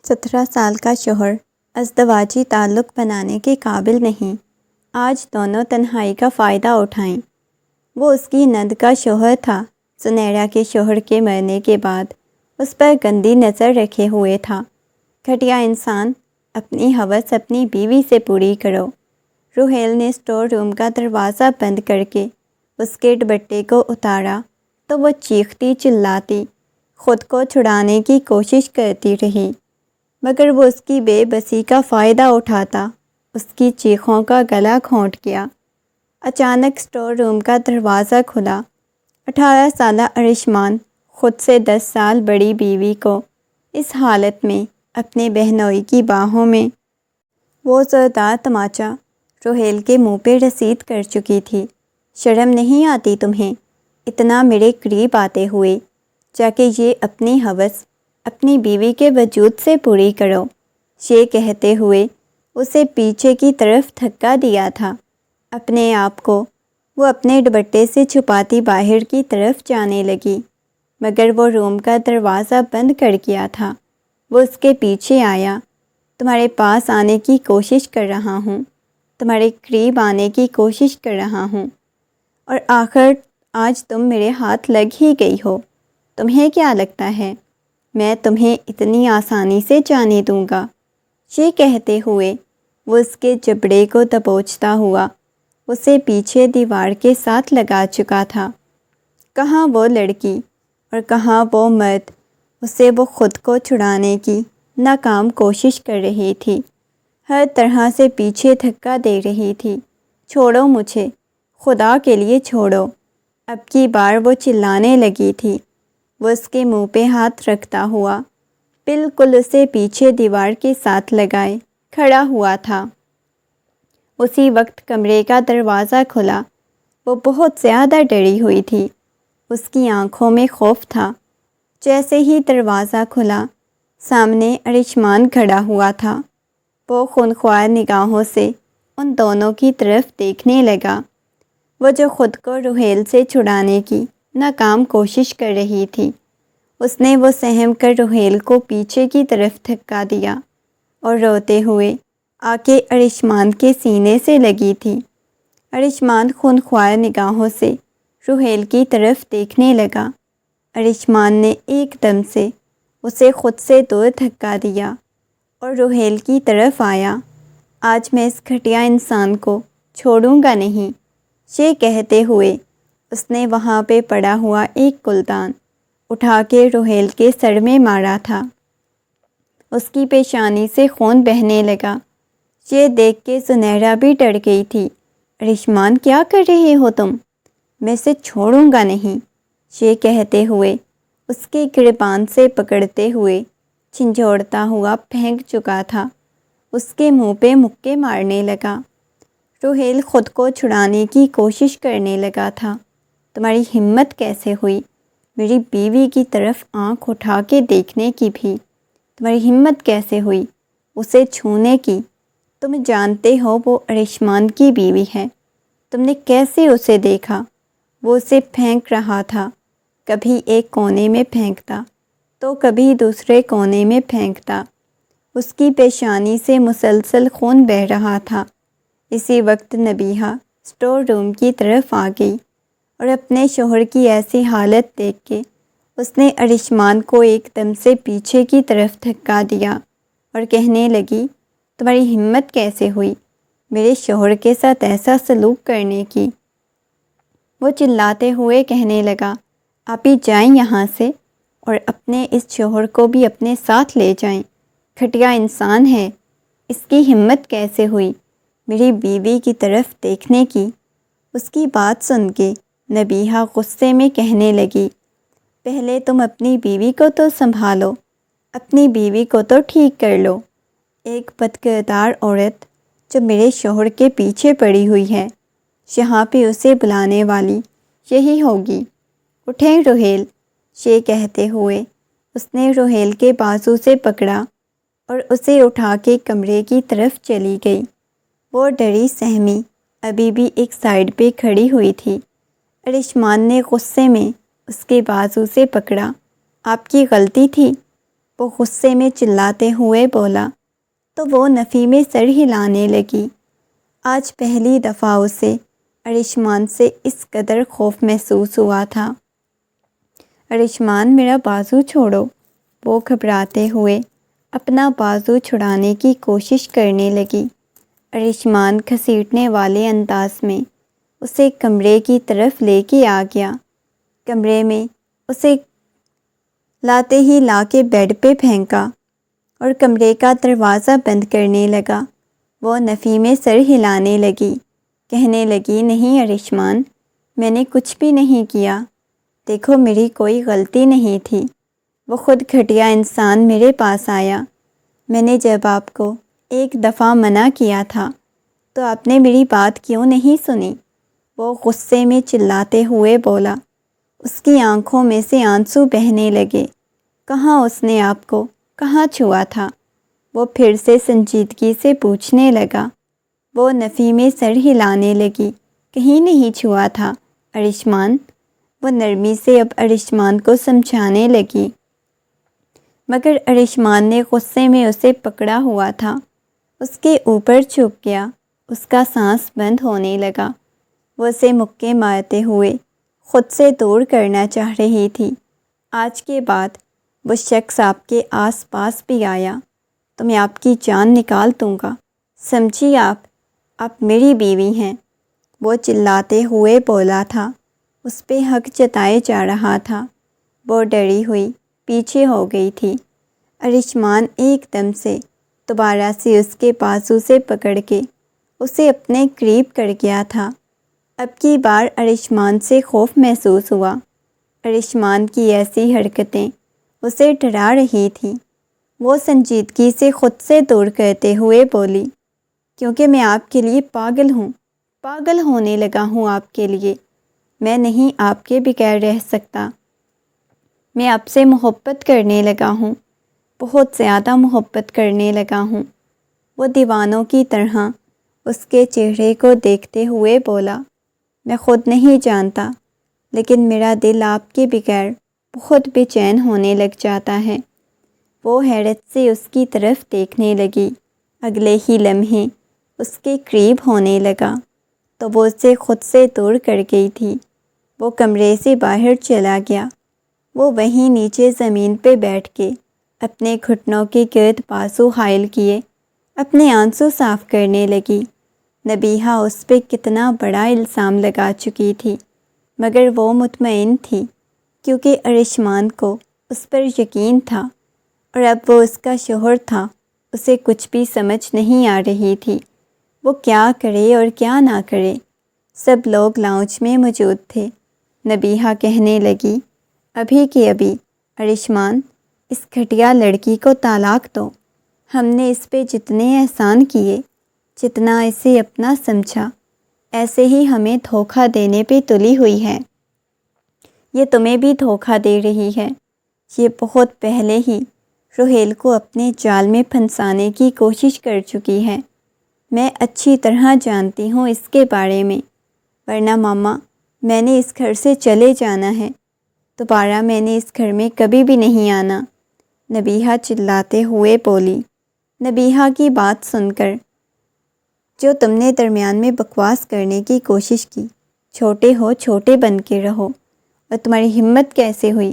17 سال کا شوہر ازدواجی تعلق بنانے کے قابل نہیں، آج دونوں تنہائی کا فائدہ اٹھائیں۔ وہ اس کی نند کا شوہر تھا، سنیرا کے شوہر کے مرنے کے بعد اس پر گندی نظر رکھے ہوئے تھا۔ گھٹیا انسان، اپنی ہوس اپنی بیوی سے پوری کرو۔ روہیل نے اسٹور روم کا دروازہ بند کر کے اس کے دوپٹے کو اتارا تو وہ چیختی چلاتی خود کو چھڑانے کی کوشش کرتی رہی، مگر وہ اس کی بے بسی کا فائدہ اٹھاتا اس کی چیخوں کا گلا گھونٹ گیا۔ اچانک اسٹور روم کا دروازہ کھلا۔ 18 سالہ ارشمان خود سے 10 سال بڑی بیوی کو اس حالت میں اپنے بہنوئی کی باہوں میں وہ زوردار تماچا روہیل کے منہ پہ رسید کر چکی تھی۔ شرم نہیں آتی تمہیں اتنا میرے قریب آتے ہوئے؟ جا کے یہ اپنی ہوس اپنی بیوی کے وجود سے پوری کرو۔ یہ کہتے ہوئے اسے پیچھے کی طرف دھکا دیا تھا۔ اپنے آپ کو وہ اپنے دوپٹے سے چھپاتی باہر کی طرف جانے لگی، مگر وہ روم کا دروازہ بند کر گیا تھا۔ وہ اس کے پیچھے آیا۔ تمہارے پاس آنے کی کوشش کر رہا ہوں، تمہارے قریب آنے کی کوشش کر رہا ہوں، اور آخر آج تم میرے ہاتھ لگ ہی گئی ہو۔ تمہیں کیا لگتا ہے میں تمہیں اتنی آسانی سے جانے دوں گا؟ یہ کہتے ہوئے وہ اس کے جبڑے کو دبوچتا ہوا اسے پیچھے دیوار کے ساتھ لگا چکا تھا۔ کہاں وہ لڑکی اور کہاں وہ مرد اسے وہ خود کو چھڑانے کی ناکام کوشش کر رہی تھی، ہر طرح سے پیچھے دھکا دے رہی تھی۔ چھوڑو مجھے، خدا کے لیے چھوڑو۔ اب کی بار وہ چلانے لگی تھی۔ وہ اس کے منہ پہ ہاتھ رکھتا ہوا بالکل اسے پیچھے دیوار کے ساتھ لگائے کھڑا ہوا تھا۔ اسی وقت کمرے کا دروازہ کھلا۔ وہ بہت زیادہ ڈری ہوئی تھی، اس کی آنکھوں میں خوف تھا۔ جیسے ہی دروازہ کھلا، سامنے ارشمان کھڑا ہوا تھا۔ وہ خونخوار نگاہوں سے ان دونوں کی طرف دیکھنے لگا، وہ جو خود کو روہیل سے چھڑانے کی ناکام کوشش کر رہی تھی۔ اس نے وہ سہم کر روہیل کو پیچھے کی طرف دھکا دیا اور روتے ہوئے آ کے ارشمان کے سینے سے لگی تھی۔ ارشمان خونخوار نگاہوں سے روہیل کی طرف دیکھنے لگا۔ ارشمان نے ایک دم سے اسے خود سے دور دھکا دیا اور روہیل کی طرف آیا۔ آج میں اس گھٹیا انسان کو چھوڑوں گا نہیں، یہ کہتے ہوئے اس نے وہاں پہ پڑا ہوا ایک گلدان اٹھا کے روہیل کے سر میں مارا تھا۔ اس کی پیشانی سے خون بہنے لگا۔ یہ دیکھ کے سنیرا بھی ڈر گئی تھی۔ ارشمان، کیا کر رہے ہو تم؟ میں اسے چھوڑوں گا نہیں، یہ کہتے ہوئے اس کے گریبان سے پکڑتے ہوئے جھنجھوڑتا ہوا پھینک چکا تھا۔ اس کے منہ پہ مکے مارنے لگا۔ روہیل خود کو چھڑانے کی کوشش کرنے لگا تھا۔ تمہاری ہمت کیسے ہوئی میری بیوی کی طرف آنکھ اٹھا کے دیکھنے کی بھی؟ تمہاری ہمت کیسے ہوئی اسے چھونے کی؟ تم جانتے ہو وہ ارشمان کی بیوی ہے۔ تم نے کیسے اسے دیکھا؟ وہ اسے پھینک رہا تھا، کبھی ایک کونے میں پھینکتا تو کبھی دوسرے کونے میں پھینکتا۔ اس کی پیشانی سے مسلسل خون بہہ رہا تھا۔ اسی وقت نبیہہ اسٹور روم کی طرف آ گئی اور اپنے شوہر کی ایسی حالت دیکھ کے اس نے ارشمان کو ایک دم سے پیچھے کی طرف دھکا دیا اور کہنے لگی، تمہاری ہمت کیسے ہوئی میرے شوہر کے ساتھ ایسا سلوک کرنے کی؟ وہ چلاتے ہوئے کہنے لگا، آپ ہی جائیں یہاں سے اور اپنے اس شوہر کو بھی اپنے ساتھ لے جائیں۔ گھٹیا انسان ہے، اس کی ہمت کیسے ہوئی میری بیوی کی طرف دیکھنے کی؟ اس کی بات سن کے نبیہہ غصے میں کہنے لگی، پہلے تم اپنی بیوی کو تو سنبھالو، اپنی بیوی کو تو ٹھیک کر لو۔ ایک بدکردار عورت جو میرے شوہر کے پیچھے پڑی ہوئی ہے، یہاں پہ اسے بلانے والی یہی ہوگی۔ اٹھیں روہیل، یہ کہتے ہوئے اس نے روہیل کے بازو سے پکڑا اور اسے اٹھا کے کمرے کی طرف چلی گئی۔ وہ ڈری سہمی ابھی بھی ایک سائیڈ پہ کھڑی ہوئی تھی۔ ارشمان نے غصے میں اس کے بازو سے پکڑا، آپ کی غلطی تھی، وہ غصے میں چلاتے ہوئے بولا تو وہ نفی میں سر ہلانے لگی۔ آج پہلی دفعہ اسے ارشمان سے اس قدر خوف محسوس ہوا تھا۔ ارشمان میرا بازو چھوڑو، وہ گھبراتے ہوئے اپنا بازو چھڑانے کی کوشش کرنے لگی۔ ارشمان گھسیٹنے والے انداز میں اسے کمرے کی طرف لے کے آ گیا۔ کمرے میں اسے لاتے ہی لا کے بیڈ پہ پھینکا اور کمرے کا دروازہ بند کرنے لگا۔ وہ نفی میں سر ہلانے لگی، کہنے لگی نہیں ارشمان، میں نے کچھ بھی نہیں کیا، دیکھو میری کوئی غلطی نہیں تھی، وہ خود گھٹیا انسان میرے پاس آیا۔ میں نے جب آپ کو ایک دفعہ منع کیا تھا تو آپ نے میری بات کیوں نہیں سنی؟ وہ غصے میں چلاتے ہوئے بولا۔ اس کی آنکھوں میں سے آنسو بہنے لگے۔ کہاں اس نے آپ کو کہاں چھوا تھا؟ وہ پھر سے سنجیدگی سے پوچھنے لگا۔ وہ نفی میں سر ہلانے لگی، کہیں نہیں چھوا تھا ارشمان۔ وہ نرمی سے اب ارشمان کو سمجھانے لگی، مگر ارشمان نے غصے میں اسے پکڑا ہوا تھا۔ اس کے اوپر چھپ گیا، اس کا سانس بند ہونے لگا۔ وہ اسے مکے مارتے ہوئے خود سے دور کرنا چاہ رہی تھی۔ آج کے بعد وہ شخص آپ کے آس پاس بھی آیا تو میں آپ کی جان نکال دوں گا، سمجھی آپ میری بیوی ہیں، وہ چلاتے ہوئے بولا تھا۔ اس پہ حق جتائے جا رہا تھا۔ وہ ڈری ہوئی پیچھے ہو گئی تھی۔ ارشمان ایک دم سے دوبارہ سے اس کے بازو سے پکڑ کے اسے اپنے قریب کر گیا تھا۔ اب کی بار ارشمان سے خوف محسوس ہوا۔ ارشمان کی ایسی حرکتیں اسے ڈرا رہی تھیں۔ وہ سنجیدگی سے خود سے دور کرتے ہوئے بولی، کیونکہ میں آپ کے لیے پاگل ہوں، پاگل ہونے لگا ہوں آپ کے لیے۔ میں نہیں آپ کے بغیر رہ سکتا۔ میں آپ سے محبت کرنے لگا ہوں، بہت زیادہ محبت کرنے لگا ہوں۔ وہ دیوانوں کی طرح اس کے چہرے کو دیکھتے ہوئے بولا، میں خود نہیں جانتا، لیکن میرا دل آپ کے بغیر بہت بے چین ہونے لگ جاتا ہے۔ وہ حیرت سے اس کی طرف دیکھنے لگی۔ اگلے ہی لمحے اس کے قریب ہونے لگا تو وہ اسے خود سے دور کر گئی تھی۔ وہ کمرے سے باہر چلا گیا۔ وہ وہیں نیچے زمین پہ بیٹھ کے اپنے گھٹنوں کے گرد بازو حائل کیے اپنے آنسو صاف کرنے لگی۔ نبیہہ اس پہ کتنا بڑا الزام لگا چکی تھی، مگر وہ مطمئن تھی کیونکہ ارشمان کو اس پر یقین تھا، اور اب وہ اس کا شوہر تھا۔ اسے کچھ بھی سمجھ نہیں آ رہی تھی وہ کیا کرے اور کیا نہ کرے۔ سب لوگ لاؤنج میں موجود تھے۔ نبیہہ کہنے لگی، ابھی کے ابھی ارشمان، اس گھٹیا لڑکی کو طلاق دو۔ ہم نے اس پہ جتنے احسان کیے، جتنا اسے اپنا سمجھا، ایسے ہی ہمیں دھوکہ دینے پہ تلی ہوئی ہے۔ یہ تمہیں بھی دھوکہ دے رہی ہے۔ یہ بہت پہلے ہی روحیل کو اپنے جال میں پھنسانے کی کوشش کر چکی ہے۔ میں اچھی طرح جانتی ہوں اس کے بارے میں، ورنہ ماما میں نے اس گھر سے چلے جانا ہے، دوبارہ میں نے اس گھر میں کبھی بھی نہیں آنا، نبیہہ چلاتے ہوئے بولی۔ نبیہہ کی بات سن کر، جو تم نے درمیان میں بکواس کرنے کی کوشش کی، چھوٹے ہو چھوٹے بن کے رہو، اور تمہاری ہمت کیسے ہوئی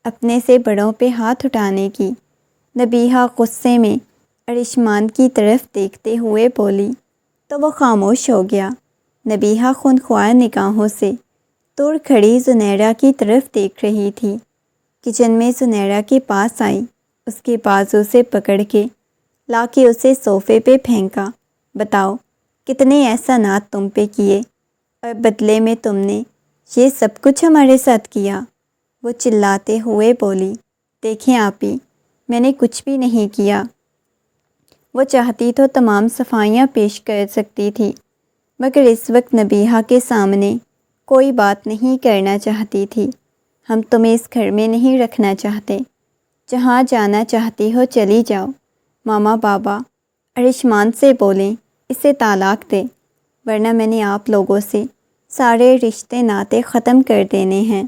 اپنے سے بڑوں پہ ہاتھ اٹھانے کی؟ نبیہہ غصے میں ارشمان کی طرف دیکھتے ہوئے بولی تو وہ خاموش ہو گیا۔ نبیہہ خونخوار نگاہوں سے دور کھڑی زنیرہ کی طرف دیکھ رہی تھی۔ کچن میں زنیرہ کے پاس آئی، اس کے بازو سے پکڑ کے لا کے اسے صوفے پہ پھینکا۔ بتاؤ کتنے احسانات تم پہ کیے، اور بدلے میں تم نے یہ سب کچھ ہمارے ساتھ کیا؟ وہ چلاتے ہوئے بولی، دیکھیں آپی، میں نے کچھ بھی نہیں کیا۔ وہ چاہتی تو تمام صفائیاں پیش کر سکتی تھی، مگر اس وقت نبیہہ کے سامنے کوئی بات نہیں کرنا چاہتی تھی۔ ہم تمہیں اس گھر میں نہیں رکھنا چاہتے، جہاں جانا چاہتی ہو چلی جاؤ۔ ماما بابا ارشمان سے بولیں اسے طلاق دے، ورنہ میں نے آپ لوگوں سے سارے رشتے ناطے ختم کر دینے ہیں۔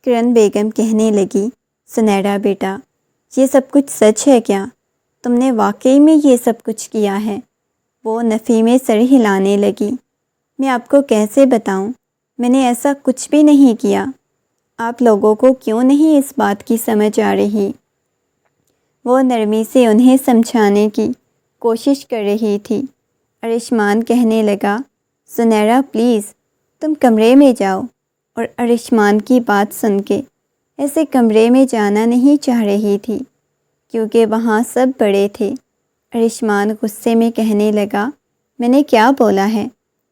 کرن بیگم کہنے لگی، سنیرا بیٹا، یہ سب کچھ سچ ہے کیا؟ تم نے واقعی میں یہ سب کچھ کیا ہے؟ وہ نفی میں سر ہلانے لگی۔ میں آپ کو کیسے بتاؤں؟ میں نے ایسا کچھ بھی نہیں کیا۔ آپ لوگوں کو کیوں نہیں اس بات کی سمجھ آ رہی؟ وہ نرمی سے انہیں سمجھانے کی کوشش کر رہی تھی۔ ارشمان کہنے لگا، سنیرا پلیز تم کمرے میں جاؤ، اور ارشمان کی بات سن کے ایسے کمرے میں جانا نہیں چاہ رہی تھی کیونکہ وہاں سب بڑے تھے۔ ارشمان غصے میں کہنے لگا، میں نے کیا بولا ہے؟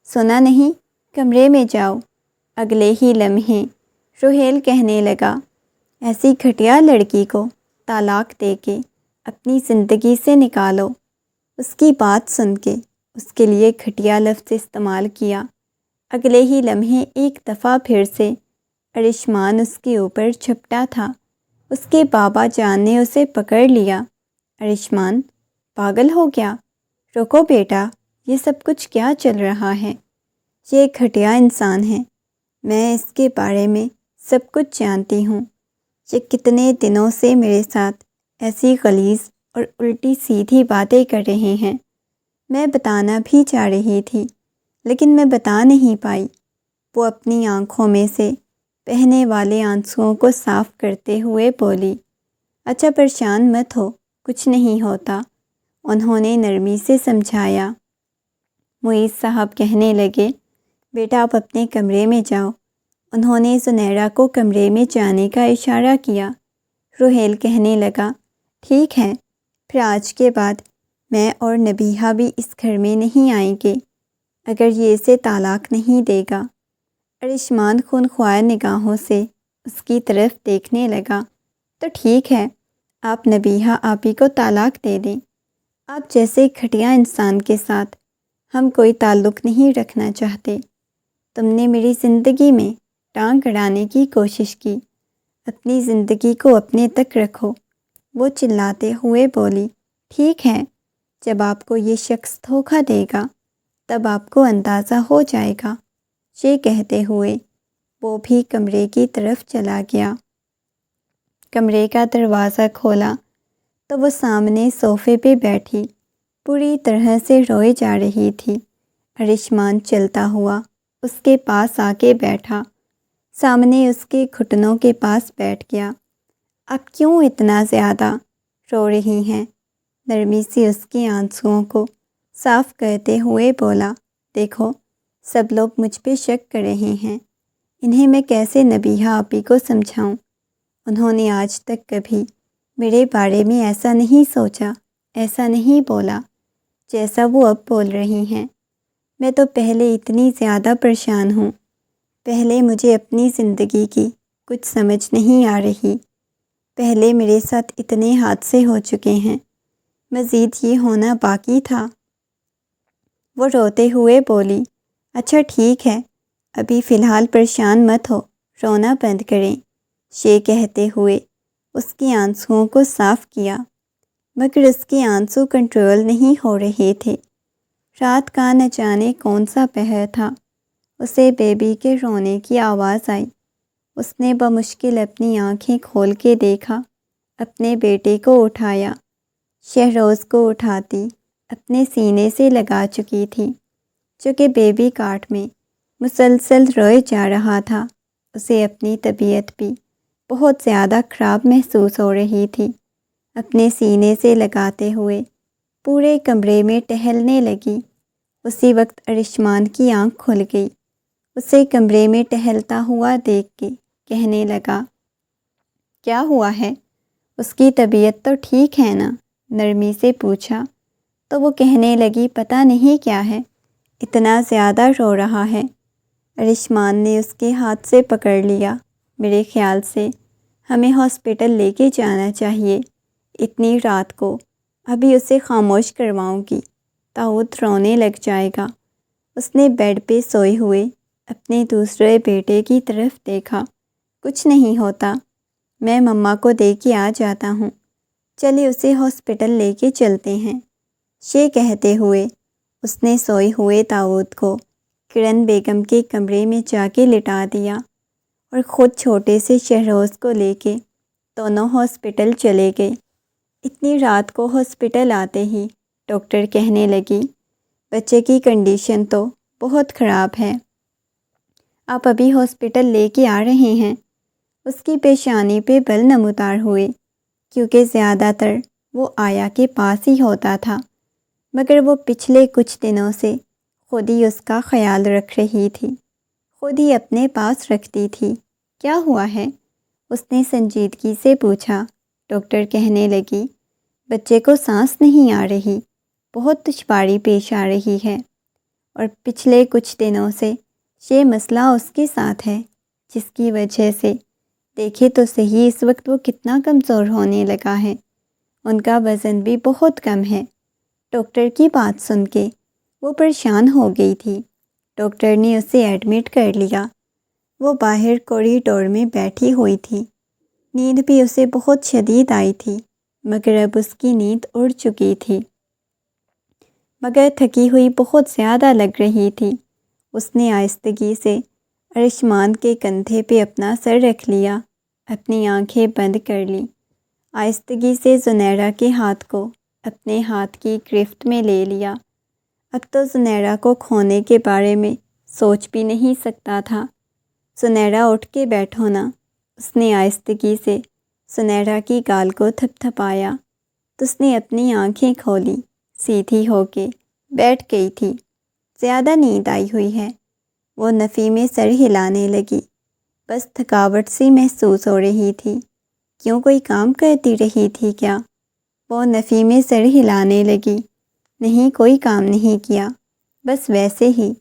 سنا نہیں؟ کمرے میں جاؤ۔ اگلے ہی لمحے سہیل کہنے لگا، ایسی گھٹیا لڑکی کو طلاق دے کے اپنی زندگی سے نکالو۔ اس کی بات سن کے اس کے لیے گھٹیا لفظ استعمال کیا۔ اگلے ہی لمحے ایک دفعہ پھر سے ارشمان اس کے اوپر جھپٹا تھا۔ اس کے بابا جان نے اسے پکڑ لیا۔ ارشمان پاگل ہو گیا؟ رکو بیٹا، یہ سب کچھ کیا چل رہا ہے؟ یہ ایک گھٹیا انسان ہے، میں اس کے بارے میں سب کچھ جانتی ہوں۔ یہ کتنے دنوں سے میرے ساتھ ایسی غلیظ اور الٹی سیدھی باتیں کر رہے ہیں۔ میں بتانا بھی چاہ رہی تھی لیکن میں بتا نہیں پائی۔ وہ اپنی آنکھوں میں سے بہنے والے آنسوؤں کو صاف کرتے ہوئے بولی، اچھا پریشان مت ہو، کچھ نہیں ہوتا۔ انہوں نے نرمی سے سمجھایا۔ معیز صاحب کہنے لگے، بیٹا آپ اپنے کمرے میں جاؤ۔ انہوں نے سنیرا کو کمرے میں جانے کا اشارہ کیا۔ سہیل کہنے لگا، ٹھیک ہے، پھر آج کے بعد میں اور نبیہہ بھی اس گھر میں نہیں آئیں گے اگر یہ اسے طلاق نہیں دے گا۔ ارشمان خونخوار نگاہوں سے اس کی طرف دیکھنے لگا، تو ٹھیک ہے، آپ نبیہہ آپی کو طلاق دے دیں۔ آپ جیسے گھٹیا انسان کے ساتھ ہم کوئی تعلق نہیں رکھنا چاہتے۔ تم نے میری زندگی میں ٹانگ اڑانے کی کوشش کی، اپنی زندگی کو اپنے تک رکھو۔ وہ چلاتے ہوئے بولی، ٹھیک ہے، جب آپ کو یہ شخص دھوکہ دے گا تب آپ کو اندازہ ہو جائے گا۔ یہ کہتے ہوئے وہ بھی کمرے کی طرف چلا گیا۔ کمرے کا دروازہ کھولا تو وہ سامنے صوفے پہ بیٹھی پوری طرح سے روئے جا رہی تھی۔ ارشمان چلتا ہوا اس کے پاس آ کے بیٹھا، سامنے اس کے گھٹنوں کے پاس بیٹھ گیا۔ آپ کیوں اتنا زیادہ رو رہی ہیں؟ نرمی سے اس کے آنسوؤں کو صاف کرتے ہوئے بولا، دیکھو سب لوگ مجھ پہ شک کر رہے ہیں، انہیں میں کیسے نبیہہ آپی کو سمجھاؤں؟ انہوں نے آج تک کبھی میرے بارے میں ایسا نہیں سوچا، ایسا نہیں بولا جیسا وہ اب بول رہی ہیں۔ میں تو پہلے اتنی زیادہ پریشان ہوں، پہلے مجھے اپنی زندگی کی کچھ سمجھ نہیں آ رہی، پہلے میرے ساتھ اتنے حادثے ہو چکے ہیں، مزید یہ ہونا باقی تھا۔ وہ روتے ہوئے بولی، اچھا ٹھیک ہے، ابھی فی الحال پریشان مت ہو، رونا بند کریں۔ یہ کہتے ہوئے اس کے آنسوؤں کو صاف کیا، مگر اس کے آنسو کنٹرول نہیں ہو رہے تھے۔ رات کا نہ جانے کون سا پہر تھا، اسے بیبی کے رونے کی آواز آئی۔ اس نے بمشکل اپنی آنکھیں کھول کے دیکھا، اپنے بیٹے کو اٹھایا۔ شہروز کو اٹھاتی اپنے سینے سے لگا چکی تھی، جو کہ بیبی کاٹ میں مسلسل روئے جا رہا تھا۔ اسے اپنی طبیعت بھی بہت زیادہ خراب محسوس ہو رہی تھی۔ اپنے سینے سے لگاتے ہوئے پورے کمرے میں ٹہلنے لگی۔ اسی وقت ارشمان کی آنکھ کھل گئی۔ اسے کمرے میں ٹہلتا ہوا دیکھ کے کہنے لگا، کیا ہوا ہے؟ اس کی طبیعت تو ٹھیک ہے نا؟ نرمی سے پوچھا تو وہ کہنے لگی، پتہ نہیں کیا ہے، اتنا زیادہ رو رہا ہے۔ ارشمان نے اس کے ہاتھ سے پکڑ لیا، میرے خیال سے ہمیں ہاسپٹل لے کے جانا چاہیے اتنی رات کو، ابھی اسے خاموش کرواؤں گی، داؤد رونے لگ جائے گا۔ اس نے بیڈ پہ سوئے ہوئے اپنے دوسرے بیٹے کی طرف دیکھا، کچھ نہیں ہوتا، میں مما کو دے کے آ جاتا ہوں، چلے اسے ہاسپٹل لے کے چلتے ہیں۔ یہ کہتے ہوئے اس نے سوئے ہوئے داؤد کو کرن بیگم کے کمرے میں جا کے لٹا دیا اور خود چھوٹے سے شہروز کو لے کے دونوں ہاسپٹل چلے گئے۔ اتنی رات کو ہاسپٹل آتے ہی ڈاکٹر کہنے لگی، بچے کی کنڈیشن تو بہت خراب ہے، آپ ابھی ہاسپٹل لے کے آ رہے ہیں۔ اس کی پیشانی پہ بل نمودار ہوئے، کیونکہ زیادہ تر وہ آیا کے پاس ہی ہوتا تھا، مگر وہ پچھلے کچھ دنوں سے خود ہی اس کا خیال رکھ رہی تھی، خود ہی اپنے پاس رکھتی تھی۔ کیا ہوا ہے؟ اس نے سنجیدگی سے پوچھا۔ ڈاکٹر کہنے لگی، بچے کو سانس نہیں آ رہی، بہت دشواری پیش آ رہی ہے، اور پچھلے کچھ دنوں سے یہ مسئلہ اس کے ساتھ ہے، جس کی وجہ سے دیکھے تو صحیح اس وقت وہ کتنا کمزور ہونے لگا ہے، ان کا وزن بھی بہت کم ہے۔ ڈاکٹر کی بات سن کے وہ پریشان ہو گئی تھی۔ ڈاکٹر نے اسے ایڈمٹ کر لیا۔ وہ باہر کوریڈور میں بیٹھی ہوئی تھی، نیند بھی اسے بہت شدید آئی تھی، مگر اب اس کی نیند اڑ چکی تھی، مگر تھکی ہوئی بہت زیادہ لگ رہی تھی۔ اس نے آہستگی سے ارشمان کے کندھے پہ اپنا سر رکھ لیا، اپنی آنکھیں بند کر لی، آہستگی سے زنیرہ کے ہاتھ کو اپنے ہاتھ کی گرفت میں لے لیا۔ اب تو زنیرہ کو کھونے کے بارے میں سوچ بھی نہیں سکتا تھا۔ زنیرہ اٹھ کے بیٹھو نا، اس نے آہستگی سے زنیرہ کی گال کو تھپ تھپایا تو اس نے اپنی آنکھیں کھولی، سیدھی ہو کے بیٹھ گئی تھی۔ زیادہ نیند آئی ہوئی ہے، وہ نفی میں سر ہلانے لگی، بس تھکاوٹ سی محسوس ہو رہی تھی۔ کیوں کوئی کام کرتی رہی تھی کیا؟ وہ نفی میں سر ہلانے لگی۔ نہیں، کوئی کام نہیں کیا، بس ویسے ہی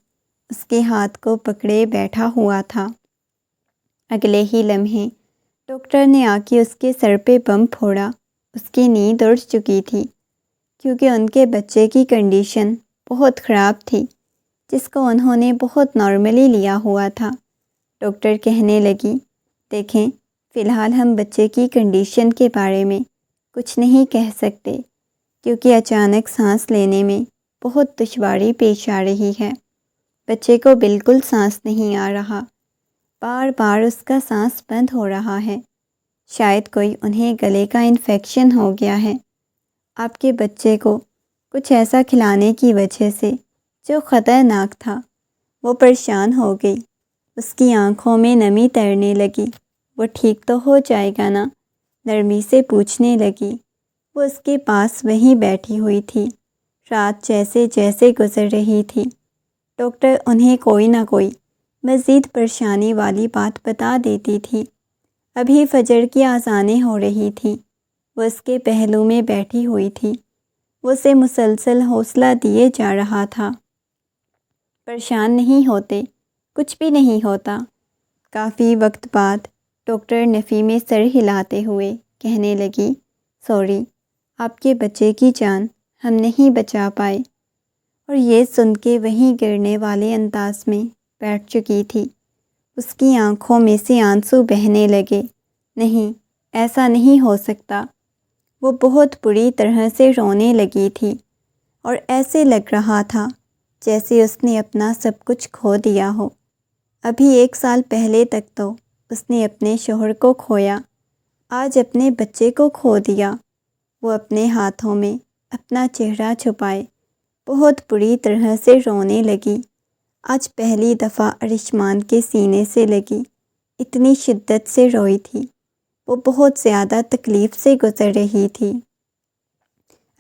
اس کے ہاتھ کو پکڑے بیٹھا ہوا تھا۔ اگلے ہی لمحے ڈاکٹر نے آ کے اس کے سر پہ بم پھوڑا۔ اس کی نیند اڑ چکی تھی، کیونکہ ان کے بچے کی کنڈیشن بہت خراب تھی، جس کو انہوں نے بہت نارملی لیا ہوا تھا۔ ڈاکٹر کہنے لگی، دیکھیں، فی الحال ہم بچے کی کنڈیشن کے بارے میں کچھ نہیں کہہ سکتے، کیونکہ اچانک سانس لینے میں بہت دشواری پیش آ رہی ہے۔ بچے کو بالکل سانس نہیں آ رہا، بار بار اس کا سانس بند ہو رہا ہے، شاید کوئی انہیں گلے کا انفیکشن ہو گیا ہے۔ آپ کے بچے کو کچھ ایسا کھلانے کی وجہ سے جو خطرناک تھا۔ وہ پریشان ہو گئی، اس کی آنکھوں میں نمی تیرنے لگی۔ وہ ٹھیک تو ہو جائے گا نا؟ نرمی سے پوچھنے لگی۔ وہ اس کے پاس وہیں بیٹھی ہوئی تھی۔ رات جیسے جیسے گزر رہی تھی، ڈاکٹر انہیں کوئی نہ کوئی مزید پریشانی والی بات بتا دیتی تھی۔ ابھی فجر کی اذانیں ہو رہی تھیں۔ وہ اس کے پہلو میں بیٹھی ہوئی تھی، وہ اسے مسلسل حوصلہ دیے جا رہا تھا، پریشان نہیں ہوتے، کچھ بھی نہیں ہوتا۔ کافی وقت بعد ڈاکٹر نفی میں سر ہلاتے ہوئے کہنے لگی، سوری، آپ کے بچے کی جان ہم نہیں بچا پائے۔ اور یہ سن کے وہیں گرنے والے انداز میں بیٹھ چکی تھی۔ اس کی آنکھوں میں سے آنسو بہنے لگے۔ نہیں، ایسا نہیں ہو سکتا۔ وہ بہت بری طرح سے رونے لگی تھی، اور ایسے لگ رہا تھا جیسے اس نے اپنا سب کچھ کھو دیا ہو۔ ابھی 1 سال پہلے تک تو اس نے اپنے شوہر کو کھویا، آج اپنے بچے کو کھو دیا۔ وہ اپنے ہاتھوں میں اپنا چہرہ چھپائے بہت بری طرح سے رونے لگی۔ آج پہلی دفعہ ارشمان کے سینے سے لگی، اتنی شدت سے روئی تھی۔ وہ بہت زیادہ تکلیف سے گزر رہی تھی۔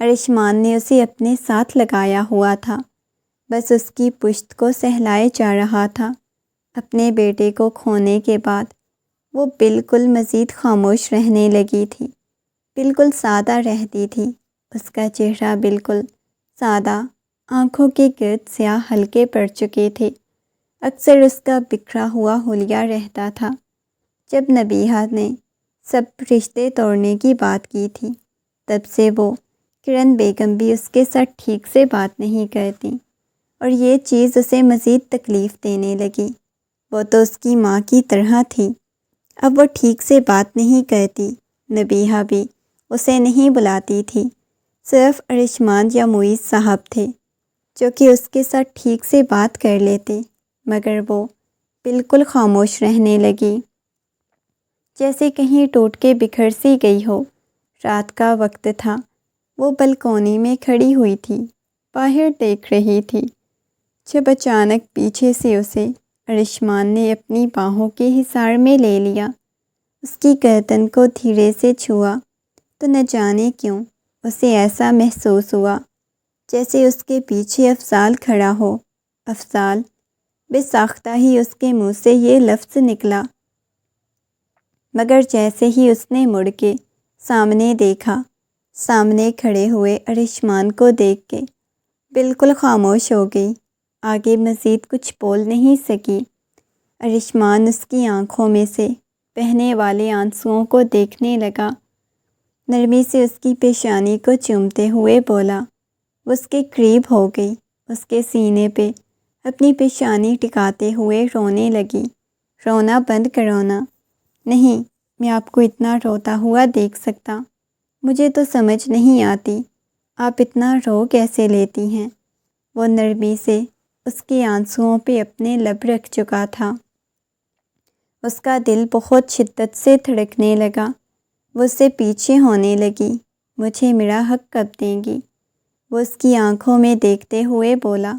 ارشمان نے اسے اپنے ساتھ لگایا ہوا تھا، بس اس کی پشت کو سہلائے جا رہا تھا۔ اپنے بیٹے کو کھونے کے بعد وہ بالکل مزید خاموش رہنے لگی تھی، بالکل سادہ رہتی تھی۔ اس کا چہرہ بالکل سادہ، آنکھوں کے گرد سیاہ حلقے پڑ چکے تھے، اکثر اس کا بکھرا ہوا حلیہ رہتا تھا۔ جب نبیہہ نے سب رشتے توڑنے کی بات کی تھی، تب سے وہ کرن بیگم بھی اس کے ساتھ ٹھیک سے بات نہیں کرتی، اور یہ چیز اسے مزید تکلیف دینے لگی۔ وہ تو اس کی ماں کی طرح تھی، اب وہ ٹھیک سے بات نہیں کرتی۔ نبیہہ بھی اسے نہیں بلاتی تھی، صرف ارشمان یا معیز صاحب تھے جو کہ اس کے ساتھ ٹھیک سے بات کر لیتے، مگر وہ بالکل خاموش رہنے لگی، جیسے کہیں ٹوٹ کے بکھر سی گئی ہو۔ رات کا وقت تھا۔ وہ بلکونی میں کھڑی ہوئی تھی، باہر دیکھ رہی تھی، جب اچانک پیچھے سے اسے ارشمان نے اپنی باہوں کے حصار میں لے لیا۔ اس کی گردن کو دھیرے سے چھوا تو نہ جانے کیوں اسے ایسا محسوس ہوا جیسے اس کے پیچھے افضال کھڑا ہو۔ افضال! بے ساختہ ہی اس کے منہ سے یہ لفظ نکلا، مگر جیسے ہی اس نے مڑ کے سامنے دیکھا، سامنے کھڑے ہوئے ارشمان کو دیکھ کے بالکل خاموش ہو گئی، آگے مزید کچھ بول نہیں سکی۔ ارشمان اس کی آنکھوں میں سے بہنے والے آنسوؤں کو دیکھنے لگا، نرمی سے اس کی پیشانی کو چومتے ہوئے بولا۔ وہ اس کے قریب ہو گئی، اس کے سینے پہ اپنی پیشانی ٹکاتے ہوئے رونے لگی۔ رونا بند کرو نا۔ نہیں، میں آپ کو اتنا روتا ہوا دیکھ سکتا، مجھے تو سمجھ نہیں آتی آپ اتنا رو کیسے لیتی ہیں۔ وہ نرمی سے اس کے آنسوؤں پہ اپنے لب رکھ چکا تھا۔ اس کا دل بہت شدت سے دھڑکنے لگا، وہ اس سے پیچھے ہونے لگی۔ مجھے میرا حق کب دیں گی؟ وہ اس کی آنکھوں میں دیکھتے ہوئے بولا۔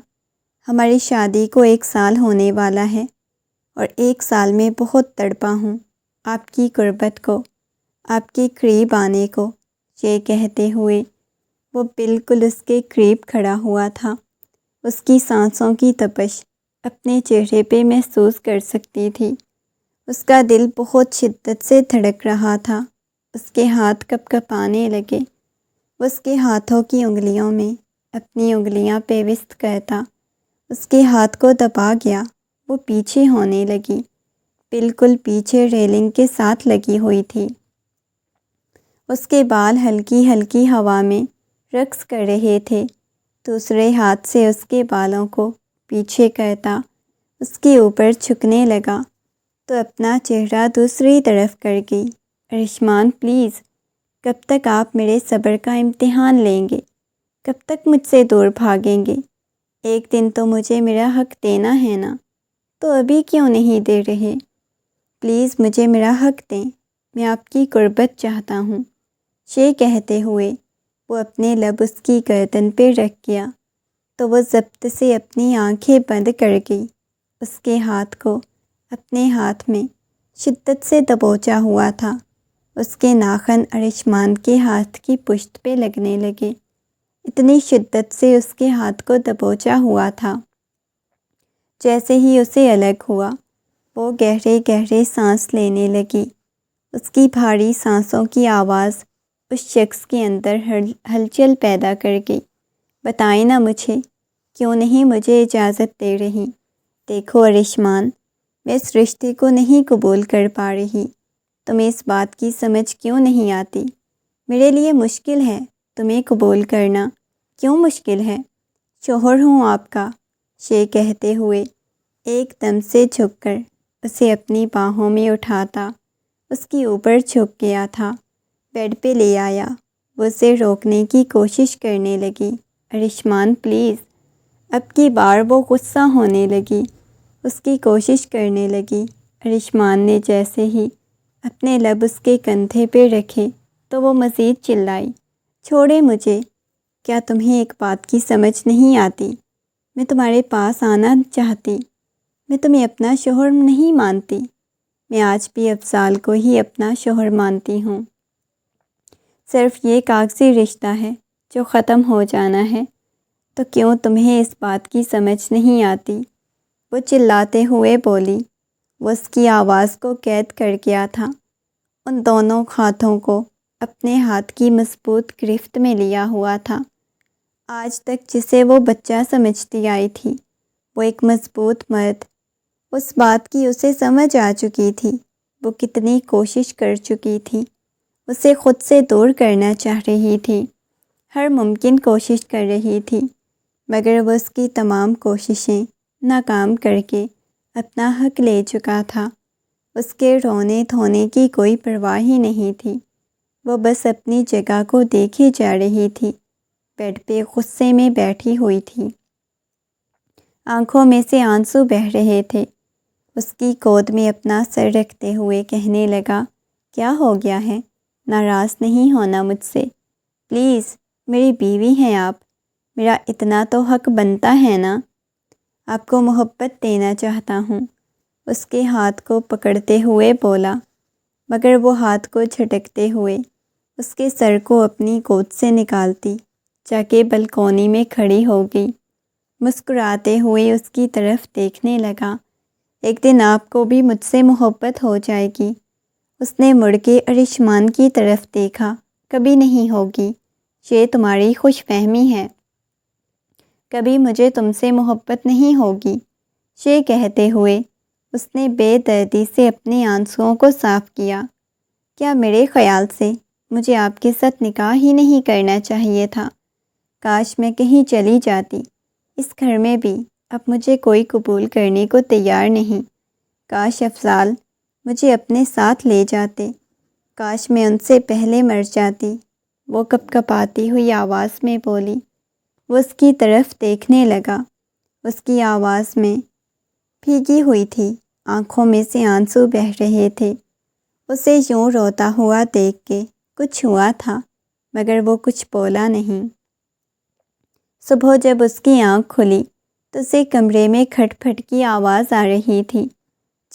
ہماری شادی کو 1 سال ہونے والا ہے، اور 1 سال میں بہت تڑپا ہوں آپ کی قربت کو، آپ کے قریب آنے کو۔ یہ کہتے ہوئے وہ بالکل اس کے قریب کھڑا ہوا تھا، اس کی سانسوں کی تپش اپنے چہرے پہ محسوس کر سکتی تھی۔ اس کا دل بہت شدت سے دھڑک رہا تھا، اس کے ہاتھ کپ کپانے لگے۔ وہ اس کے ہاتھوں کی انگلیوں میں اپنی انگلیاں پیوست کرتا اس کے ہاتھ کو دبا گیا۔ وہ پیچھے ہونے لگی، بالکل پیچھے ریلنگ کے ساتھ لگی ہوئی تھی۔ اس کے بال ہلکی ہلکی ہوا میں رقص کر رہے تھے۔ دوسرے ہاتھ سے اس کے بالوں کو پیچھے کرتا اس کے اوپر جھکنے لگا تو اپنا چہرہ دوسری طرف کر گئی۔ ارشمان پلیز، کب تک آپ میرے صبر کا امتحان لیں گے؟ کب تک مجھ سے دور بھاگیں گے؟ ایک دن تو مجھے میرا حق دینا ہے نا، تو ابھی کیوں نہیں دے رہے؟ پلیز مجھے میرا حق دیں، میں آپ کی قربت چاہتا ہوں۔ یہ کہتے ہوئے وہ اپنے لب اس کی گردن پہ رکھ گیا تو وہ ضبط سے اپنی آنکھیں بند کر گئی۔ اس کے ہاتھ کو اپنے ہاتھ میں شدت سے دبوچا ہوا تھا۔ اس کے ناخن ارشمان کے ہاتھ کی پشت پہ لگنے لگے، اتنی شدت سے اس کے ہاتھ کو دبوچا ہوا تھا۔ جیسے ہی اسے الگ ہوا، وہ گہرے گہرے سانس لینے لگی۔ اس کی بھاری سانسوں کی آواز اس شخص کے اندر ہلچل پیدا کر گئی۔ بتائیں نا مجھے، کیوں نہیں مجھے اجازت دے رہی؟ دیکھو ارشمان، میں اس رشتے کو نہیں قبول کر پا رہی، تمہیں اس بات کی سمجھ کیوں نہیں آتی؟ میرے لیے مشکل ہے تمہیں قبول کرنا۔ کیوں مشکل ہے؟ شوہر ہوں آپ کا۔ یہ کہتے ہوئے ایک دم سے جھک کر اسے اپنی باہوں میں اٹھاتا اس کے اوپر جھک گیا تھا، بیڈ پہ لے آیا۔ وہ اسے روکنے کی کوشش کرنے لگی۔ ارشمان پلیز۔ اب کی بار وہ غصہ ہونے لگی، اس کی کوشش کرنے لگی۔ ارشمان نے جیسے ہی اپنے لب اس کے کندھے پہ رکھے تو وہ مزید چلائی، چھوڑے مجھے۔ کیا تمہیں ایک بات کی سمجھ نہیں آتی؟ میں تمہارے پاس آنا چاہتی، میں تمہیں اپنا شوہر نہیں مانتی۔ میں آج بھی افضال کو ہی اپنا شوہر مانتی ہوں۔ صرف یہ کاغذی رشتہ ہے جو ختم ہو جانا ہے، تو کیوں تمہیں اس بات کی سمجھ نہیں آتی؟ وہ چلاتے ہوئے بولی۔ وہ اس کی آواز کو قید کر گیا تھا، ان دونوں ہاتھوں کو اپنے ہاتھ کی مضبوط گرفت میں لیا ہوا تھا۔ آج تک جسے وہ بچہ سمجھتی آئی تھی، وہ ایک مضبوط مرد۔ اس بات کی اسے سمجھ آ چکی تھی، وہ کتنی کوشش کر چکی تھی، اسے خود سے دور کرنا چاہ رہی تھی، ہر ممکن کوشش کر رہی تھی، مگر وہ اس کی تمام کوششیں ناکام کر کے اپنا حق لے چکا تھا۔ اس کے رونے دھونے کی کوئی پرواہ ہی نہیں تھی، وہ بس اپنی جگہ کو دیکھی جا رہی تھی، بیڈ پہ غصے میں بیٹھی ہوئی تھی، آنکھوں میں سے آنسو بہہ رہے تھے۔ اس کی گود میں اپنا سر رکھتے ہوئے کہنے لگا، کیا ہو گیا ہے؟ ناراض نہیں ہونا مجھ سے، پلیز، میری بیوی ہیں آپ، میرا اتنا تو حق بنتا ہے نا۔ آپ کو محبت دینا چاہتا ہوں، اس کے ہاتھ کو پکڑتے ہوئے بولا، مگر وہ ہاتھ کو جھٹکتے ہوئے اس کے سر کو اپنی گود سے نکالتی جا کے بلکونی میں کھڑی ہو گئی، مسکراتے ہوئے اس کی طرف دیکھنے لگا۔ ایک دن آپ کو بھی مجھ سے محبت ہو جائے گی۔ اس نے مڑ کے ارشمان کی طرف دیکھا، کبھی نہیں ہوگی، یہ تمہاری خوش فہمی ہے، کبھی مجھے تم سے محبت نہیں ہوگی۔ یہ کہتے ہوئے اس نے بے دردی سے اپنے آنسوؤں کو صاف کیا۔ کیا میرے خیال سے مجھے آپ کے ساتھ نکاح ہی نہیں کرنا چاہیے تھا؟ کاش میں کہیں چلی جاتی، اس گھر میں بھی اب مجھے کوئی قبول کرنے کو تیار نہیں۔ کاش افضال مجھے اپنے ساتھ لے جاتے، کاش میں ان سے پہلے مر جاتی، وہ کپ کپاتی ہوئی آواز میں بولی۔ وہ اس کی طرف دیکھنے لگا، اس کی آواز میں بھیگی ہوئی تھی، آنکھوں میں سے آنسو بہہ رہے تھے۔ اسے یوں روتا ہوا دیکھ کے کچھ ہوا تھا، مگر وہ کچھ بولا نہیں۔ صبح جب اس کی آنکھ کھلی تو اسے کمرے میں کھٹ پھٹ کی آواز آ رہی تھی۔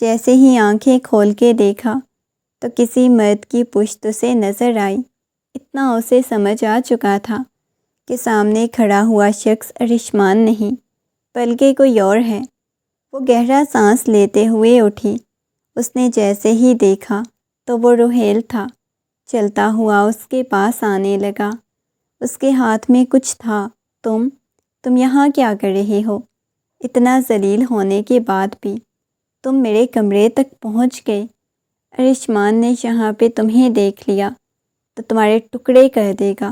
جیسے ہی آنکھیں کھول کے دیکھا تو کسی مرد کی پشت سے نظر آئی۔ اتنا اسے سمجھ آ چکا تھا کہ سامنے کھڑا ہوا شخص ارشمان نہیں بلکہ کوئی اور ہے۔ وہ گہرا سانس لیتے ہوئے اٹھی۔ اس نے جیسے ہی دیکھا تو وہ روحیل تھا، چلتا ہوا اس کے پاس آنے لگا۔ اس کے ہاتھ میں کچھ تھا۔ تم یہاں کیا کر رہے ہو؟ اتنا ذلیل ہونے کے بعد بھی تم میرے کمرے تک پہنچ گئے۔ ارشمان نے یہاں پہ تمہیں دیکھ لیا تو تمہارے ٹکڑے کر دے گا۔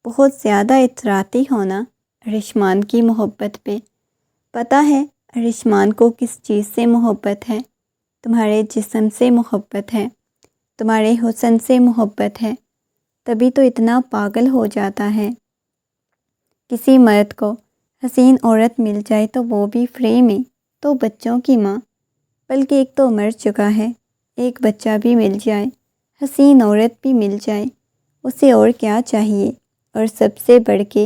بہت زیادہ اطراتی ہونا ارشمان کی محبت پہ۔ پتہ ہے ارشمان کو کس چیز سے محبت ہے؟ تمہارے جسم سے محبت ہے، تمہارے حسن سے محبت ہے، تبھی تو اتنا پاگل ہو جاتا ہے۔ کسی مرد کو حسین عورت مل جائے تو وہ بھی فری میں، تو بچوں کی ماں، بلکہ ایک تو مر چکا ہے، ایک بچہ بھی مل جائے، حسین عورت بھی مل جائے، اسے اور کیا چاہیے؟ اور سب سے بڑھ کے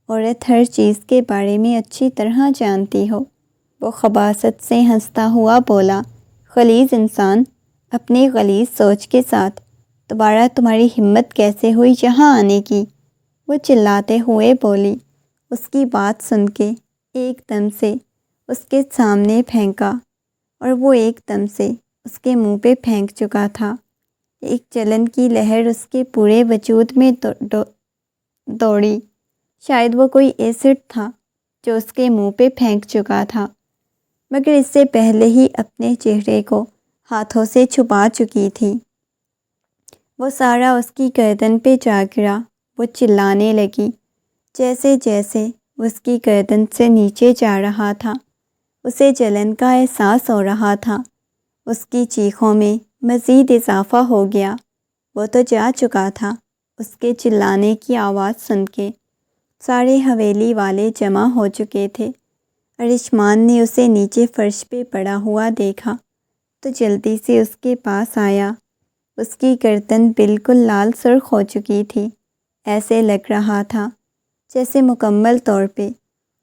عورت ہر چیز کے بارے میں اچھی طرح جانتی ہو۔ وہ خباثت سے ہنستا ہوا بولا، غلیظ انسان، اپنی غلیظ سوچ کے ساتھ دوبارہ تمہاری ہمت کیسے ہوئی یہاں آنے کی؟ وہ چلاتے ہوئے بولی۔ اس کی بات سن کے ایک دم سے اس کے سامنے پھینکا اور وہ ایک دم سے اس کے منہ پہ پھینک چکا تھا۔ ایک جلن کی لہر اس کے پورے وجود میں دوڑی۔ شاید وہ کوئی ایسڈ تھا جو اس کے منہ پہ پھینک چکا تھا، مگر اس سے پہلے ہی اپنے چہرے کو ہاتھوں سے چھپا چکی تھی۔ وہ سارا اس کی گردن پہ جا گرا۔ وہ چلانے لگی۔ جیسے جیسے وہ اس کی گردن سے نیچے جا رہا تھا اسے جلن کا احساس ہو رہا تھا۔ اس کی چیخوں میں مزید اضافہ ہو گیا۔ وہ تو جا چکا تھا۔ اس کے چلانے کی آواز سن کے سارے حویلی والے جمع ہو چکے تھے۔ ارشمان نے اسے نیچے فرش پہ پڑا ہوا دیکھا تو جلدی سے اس کے پاس آیا۔ اس کی گردن بالکل لال سرخ ہو چکی تھی۔ ایسے لگ رہا تھا جیسے مکمل طور پہ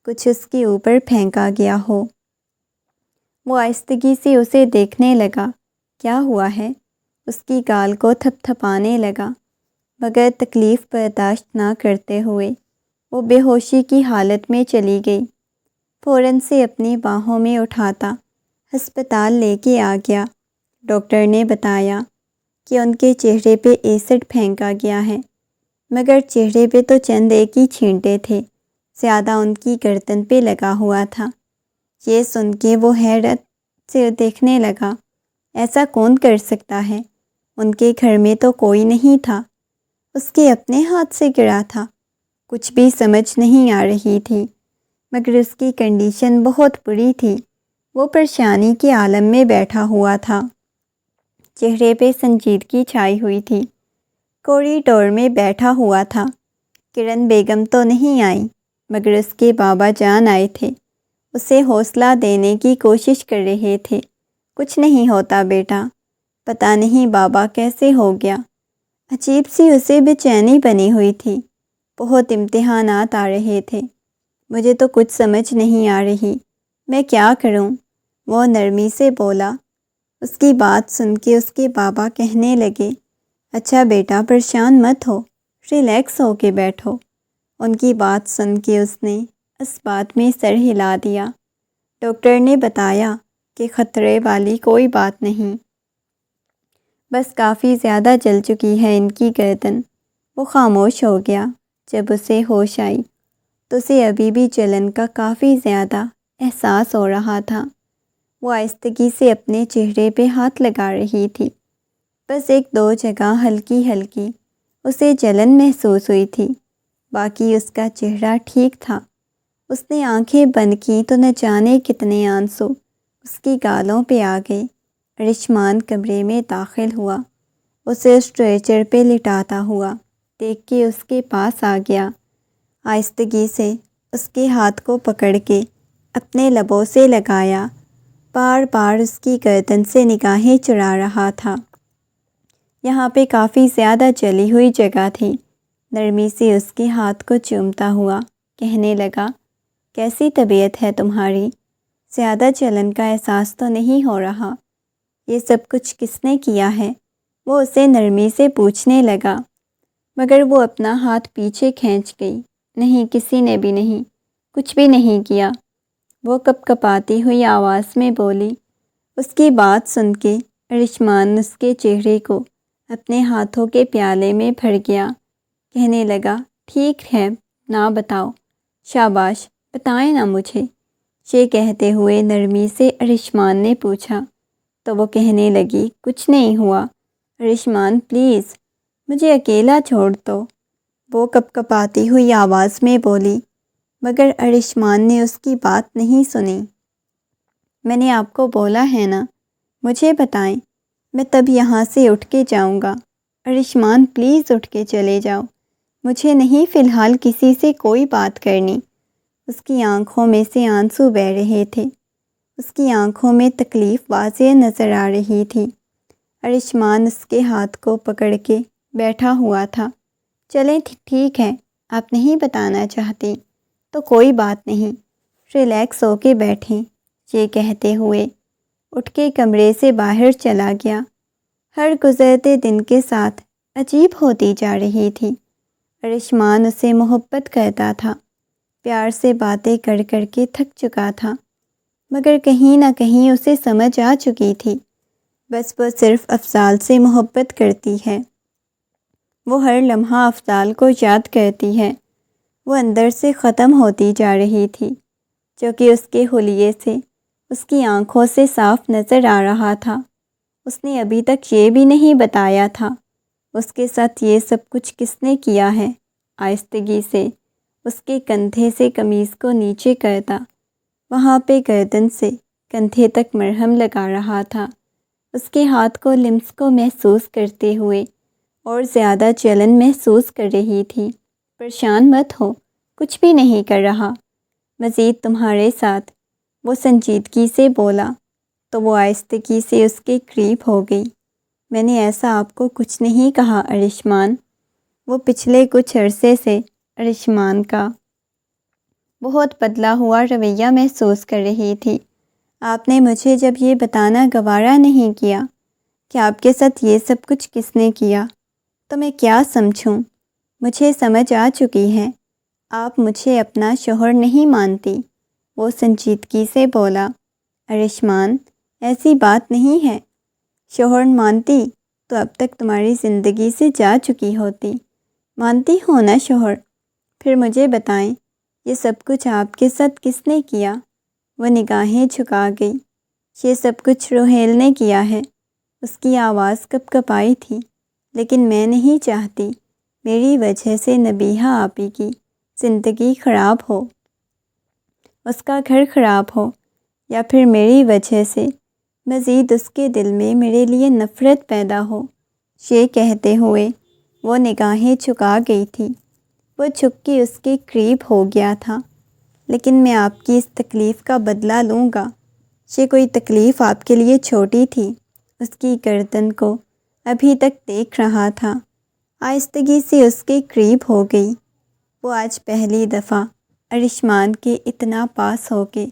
کچھ اس کے اوپر پھینکا گیا ہو۔ وہ آہستگی سے اسے دیکھنے لگا۔ کیا ہوا ہے؟ اس کی گال کو تھپ تھپانے لگا، مگر تکلیف برداشت نہ کرتے ہوئے وہ بے ہوشی کی حالت میں چلی گئی۔ فوراً سے اپنی باہوں میں اٹھاتا ہسپتال لے کے آ گیا۔ ڈاکٹر نے بتایا کہ ان کے چہرے پہ ایسڈ پھینکا گیا ہے، مگر چہرے پہ تو چند ایک ہی چھینٹے تھے، زیادہ ان کی گردن پہ لگا ہوا تھا۔ یہ سن کے وہ حیرت سے دیکھنے لگا۔ ایسا کون کر سکتا ہے؟ ان کے گھر میں تو کوئی نہیں تھا، اس کے اپنے ہاتھ سے گرا تھا۔ کچھ بھی سمجھ نہیں آ رہی تھی، مگر اس کی کنڈیشن بہت بری تھی۔ وہ پریشانی کے عالم میں بیٹھا ہوا تھا، چہرے پہ سنجیدگی چھائی ہوئی تھی۔ کوریڈور میں بیٹھا ہوا تھا۔ کرن بیگم تو نہیں آئی، مگر اس کے بابا جان آئے تھے۔ اسے حوصلہ دینے کی کوشش کر رہے تھے۔ کچھ نہیں ہوتا بیٹا، پتہ نہیں بابا کیسے ہو گیا، عجیب سی اسے بے چینی بنی ہوئی تھی۔ بہت امتحانات آ رہے تھے، مجھے تو کچھ سمجھ نہیں آ رہی، میں کیا کروں؟ وہ نرمی سے بولا۔ اس کی بات سن کے اس کے بابا کہنے لگے، اچھا بیٹا پریشان مت ہو، ریلیکس ہو کے بیٹھو۔ ان کی بات سن کے اس نے اس بات میں سر ہلا دیا۔ ڈاکٹر نے بتایا کہ خطرے والی کوئی بات نہیں، بس کافی زیادہ جل چکی ہے ان کی گردن۔ وہ خاموش ہو گیا۔ جب اسے ہوش آئی تو اسے ابھی بھی جلن کا کافی زیادہ احساس ہو رہا تھا۔ وہ آہستگی سے اپنے چہرے پہ ہاتھ لگا رہی تھی۔ بس ایک دو جگہ ہلکی ہلکی اسے جلن محسوس ہوئی تھی، باقی اس کا چہرہ ٹھیک تھا۔ اس نے آنکھیں بند کی تو نہ جانے کتنے آنسو اس کی گالوں پہ آ گئے۔ ارشمان کمرے میں داخل ہوا، اسے اسٹریچر پہ لٹاتا ہوا دیکھ کے اس کے پاس آ گیا۔ آہستگی سے اس کے ہاتھ کو پکڑ کے اپنے لبوں سے لگایا، بار بار اس کی گردن سے نگاہیں چرا رہا تھا۔ یہاں پہ کافی زیادہ جلی ہوئی جگہ تھی۔ نرمی سے اس کے ہاتھ کو چومتا ہوا کہنے لگا، کیسی طبیعت ہے تمہاری؟ زیادہ جلن کا احساس تو نہیں ہو رہا؟ یہ سب کچھ کس نے کیا ہے؟ وہ اسے نرمی سے پوچھنے لگا، مگر وہ اپنا ہاتھ پیچھے کھینچ گئی۔ نہیں، کسی نے بھی نہیں، کچھ بھی نہیں کیا، وہ کپ کپاتی ہوئی آواز میں بولی۔ اس کی بات سن کے ارشمان اس کے چہرے کو اپنے ہاتھوں کے پیالے میں بھر گیا، کہنے لگا، ٹھیک ہے نہ بتاؤ، شاباش بتائیں نا مجھے۔ یہ کہتے ہوئے نرمی سے ارشمان نے پوچھا تو وہ کہنے لگی، کچھ نہیں ہوا ارشمان، پلیز مجھے اکیلا چھوڑ دو، وہ کپ کپاتی ہوئی آواز میں بولی۔ مگر ارشمان نے اس کی بات نہیں سنی۔ میں نے آپ کو بولا ہے نا، مجھے بتائیں، میں تب یہاں سے اٹھ کے جاؤں گا۔ ارشمان پلیز اٹھ کے چلے جاؤ، مجھے نہیں فی الحال کسی سے کوئی بات کرنی۔ اس کی آنکھوں میں سے آنسو بہہ رہے تھے، اس کی آنکھوں میں تکلیف واضح نظر آ رہی تھی۔ ارشمان اس کے ہاتھ کو پکڑ کے بیٹھا ہوا تھا۔ چلیں ٹھیک ہے، آپ نہیں بتانا چاہتی تو کوئی بات نہیں، ریلیکس ہو کے بیٹھیں، یہ کہتے ہوئے اٹھ کے کمرے سے باہر چلا گیا۔ ہر گزرتے دن کے ساتھ عجیب ہوتی جا رہی تھی۔ ارشمان اسے محبت کرتا تھا، پیار سے باتیں کر کر کے تھک چکا تھا، مگر کہیں نہ کہیں اسے سمجھ آ چکی تھی، بس وہ صرف افضال سے محبت کرتی ہے، وہ ہر لمحہ افضال کو یاد کرتی ہے۔ وہ اندر سے ختم ہوتی جا رہی تھی، جو کہ اس کے حلیے سے، اس کی آنکھوں سے صاف نظر آ رہا تھا۔ اس نے ابھی تک یہ بھی نہیں بتایا تھا اس کے ساتھ یہ سب کچھ کس نے کیا ہے۔ آہستگی سے اس کے کندھے سے قمیض کو نیچے کرتا، وہاں پہ گردن سے کندھے تک مرہم لگا رہا تھا، اس کے ہاتھ کو لمس کو محسوس کرتے ہوئے اور زیادہ جلن محسوس کر رہی تھی۔ پریشان مت ہو، کچھ بھی نہیں کر رہا، مزید تمہارے ساتھ، وہ سنجیدگی سے بولا تو وہ آہستگی سے اس کے قریب ہو گئی۔ میں نے ایسا آپ کو کچھ نہیں کہا ارشمان۔ وہ پچھلے کچھ عرصے سے ارشمان کا بہت بدلا ہوا رویہ محسوس کر رہی تھی۔ آپ نے مجھے جب یہ بتانا گوارا نہیں کیا کہ آپ کے ساتھ یہ سب کچھ کس نے کیا تو میں کیا سمجھوں؟ مجھے سمجھ آ چکی ہے، آپ مجھے اپنا شوہر نہیں مانتی، وہ سنجیدگی سے بولا۔ ارشمان ایسی بات نہیں ہے، شوہر مانتی تو اب تک تمہاری زندگی سے جا چکی ہوتی۔ مانتی ہو نا شوہر؟ پھر مجھے بتائیں یہ سب کچھ آپ کے ساتھ کس نے کیا؟ وہ نگاہیں جھکا گئی۔ یہ سب کچھ روحیل نے کیا ہے، اس کی آواز کپ کپائی تھی، لیکن میں نہیں چاہتی میری وجہ سے نبیہہ آپی کی زندگی خراب ہو، اس کا گھر خراب ہو، یا پھر میری وجہ سے مزید اس کے دل میں میرے لیے نفرت پیدا ہو۔ یہ کہتے ہوئے وہ نگاہیں جھکا گئی تھی، وہ جھک کے اس کے قریب ہو گیا تھا۔ لیکن میں آپ کی اس تکلیف کا بدلہ لوں گا، یہ کوئی تکلیف آپ کے لیے چھوٹی تھی۔ اس کی گردن کو ابھی تک دیکھ رہا تھا، آہستگی سے اس کے قریب ہو گئی۔ وہ آج پہلی دفعہ ارشمان کے اتنا پاس ہو کے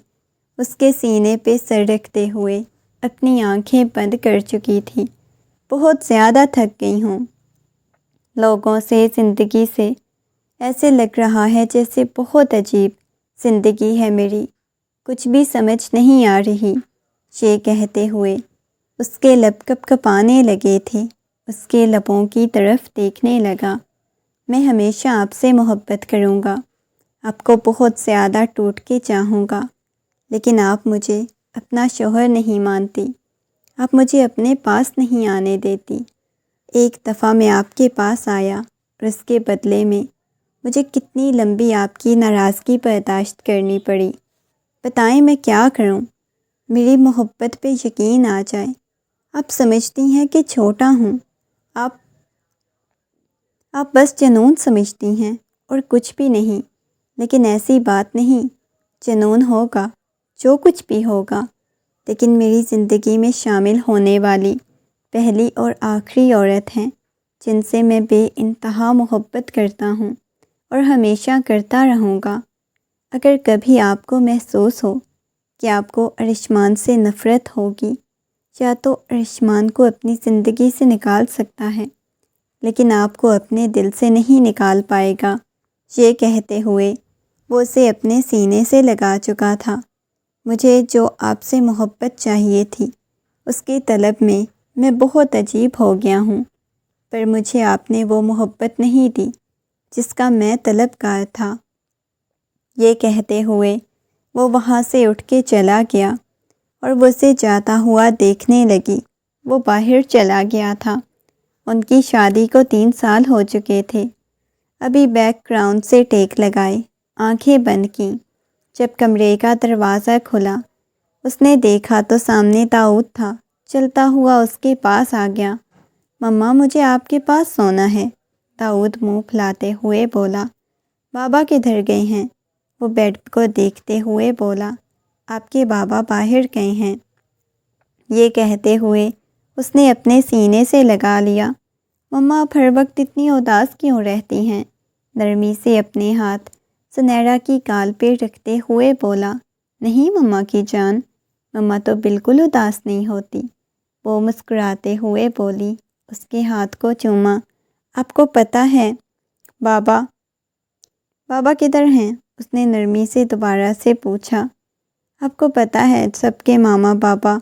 اس کے سینے پہ سر رکھتے ہوئے اپنی آنکھیں بند کر چکی تھی۔ بہت زیادہ تھک گئی ہوں، لوگوں سے، زندگی سے۔ ایسے لگ رہا ہے جیسے بہت عجیب زندگی ہے میری، کچھ بھی سمجھ نہیں آ رہی۔ یہ کہتے ہوئے اس کے لب کپ کپانے لگے تھے۔ اس کے لبوں کی طرف دیکھنے لگا۔ میں ہمیشہ آپ سے محبت کروں گا، آپ کو بہت زیادہ ٹوٹ کے چاہوں گا، لیکن آپ مجھے اپنا شوہر نہیں مانتی، آپ مجھے اپنے پاس نہیں آنے دیتی۔ ایک دفعہ میں آپ کے پاس آیا اور اس کے بدلے میں مجھے کتنی لمبی آپ کی ناراضگی برداشت کرنی پڑی۔ بتائیں میں کیا کروں؟ میری محبت پہ یقین آ جائے۔ آپ سمجھتی ہیں کہ چھوٹا ہوں، آپ بس جنون سمجھتی ہیں اور کچھ بھی نہیں، لیکن ایسی بات نہیں۔ جنون ہوگا، جو کچھ بھی ہوگا، لیکن میری زندگی میں شامل ہونے والی پہلی اور آخری عورت ہیں جن سے میں بے انتہا محبت کرتا ہوں اور ہمیشہ کرتا رہوں گا۔ اگر کبھی آپ کو محسوس ہو کہ آپ کو ارشمان سے نفرت ہوگی، یا تو ارشمان کو اپنی زندگی سے نکال سکتا ہے، لیکن آپ کو اپنے دل سے نہیں نکال پائے گا۔ یہ کہتے ہوئے وہ اسے اپنے سینے سے لگا چکا تھا۔ مجھے جو آپ سے محبت چاہیے تھی، اس کی طلب میں بہت عجیب ہو گیا ہوں، پر مجھے آپ نے وہ محبت نہیں دی جس کا میں طلبگار تھا۔ یہ کہتے ہوئے وہ وہاں سے اٹھ کے چلا گیا اور وہ اسے جاتا ہوا دیکھنے لگی۔ وہ باہر چلا گیا تھا۔ ان کی شادی کو 3 سال ہو چکے تھے۔ ابھی بیک گراؤنڈ سے ٹیک لگائے، آنکھیں بند کیں۔ جب کمرے کا دروازہ کھلا، اس نے دیکھا تو سامنے داؤد تھا۔ چلتا ہوا اس کے پاس آ گیا۔ مما، مجھے آپ کے پاس سونا ہے، داؤد منہ پھلاتے ہوئے بولا۔ بابا کدھر گئے ہیں؟ وہ بیڈ کو دیکھتے ہوئے بولا۔ آپ کے بابا باہر گئے ہیں۔ یہ کہتے ہوئے اس نے اپنے سینے سے لگا لیا۔ مما، آپ ہر وقت اتنی اداس کیوں رہتی ہیں؟ نرمی سے اپنے ہاتھ سنیرا کی گال پہ رکھتے ہوئے بولا۔ نہیں مما کی جان، مما تو بالکل اداس نہیں ہوتی، وہ مسکراتے ہوئے بولی۔ اس کے ہاتھ کو چوما۔ آپ کو پتہ ہے بابا کدھر ہیں؟ اس نے نرمی سے دوبارہ سے پوچھا۔ آپ کو پتہ ہے سب کے ماما بابا،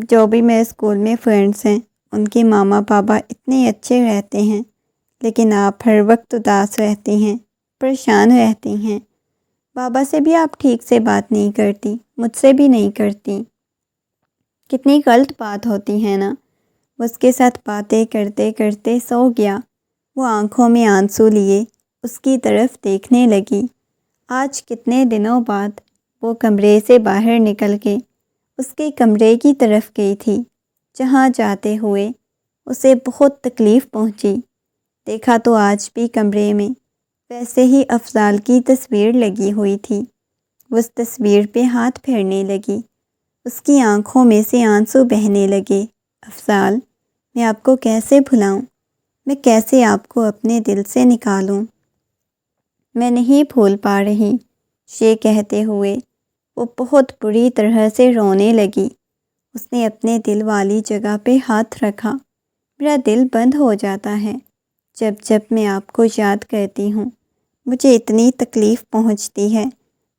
جو بھی میرے اسکول میں فرینڈس ہیں، ان کے ماما بابا اتنے اچھے رہتے ہیں، لیکن آپ ہر وقت اداس رہتی ہیں، پریشان رہتی ہیں۔ بابا سے بھی آپ ٹھیک سے بات نہیں کرتی، مجھ سے بھی نہیں کرتی۔ کتنی غلط بات ہوتی ہے نا۔ اس کے ساتھ باتیں کرتے کرتے سو گیا۔ وہ آنکھوں میں آنسو لیے اس کی طرف دیکھنے لگی۔ آج کتنے دنوں بعد وہ کمرے سے باہر نکل کے اس کے کمرے کی طرف گئی تھی، جہاں جاتے ہوئے اسے بہت تکلیف پہنچی۔ دیکھا تو آج بھی کمرے میں ویسے ہی افضال کی تصویر لگی ہوئی تھی۔ وہ اس تصویر پہ ہاتھ پھیرنے لگی۔ اس کی آنکھوں میں سے آنسو بہنے لگے۔ افضال، میں آپ کو کیسے بھلاؤں؟ میں کیسے آپ کو اپنے دل سے نکالوں؟ میں نہیں بھول پا رہی۔ یہ کہتے ہوئے وہ بہت بری طرح سے رونے لگی۔ اس نے اپنے دل والی جگہ پہ ہاتھ رکھا۔ میرا دل بند ہو جاتا ہے جب جب میں آپ کو یاد کرتی ہوں۔ مجھے اتنی تکلیف پہنچتی ہے،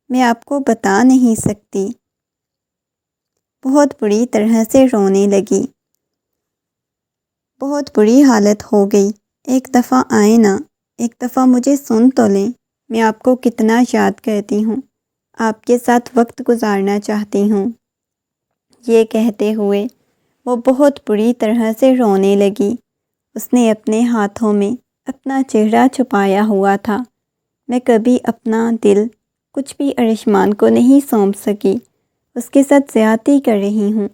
میں آپ کو بتا نہیں سکتی۔ بہت بری طرح سے رونے لگی۔ بہت بری حالت ہو گئی۔ ایک دفعہ آئے نا، ایک دفعہ مجھے سن تو لیں۔ میں آپ کو کتنا یاد کرتی ہوں، آپ کے ساتھ وقت گزارنا چاہتی ہوں۔ یہ کہتے ہوئے وہ بہت بری طرح سے رونے لگی۔ اس نے اپنے ہاتھوں میں اپنا چہرہ چھپایا ہوا تھا۔ میں کبھی اپنا دل کچھ بھی ارشمان کو نہیں سونپ سکی۔ اس کے ساتھ زیادتی کر رہی ہوں،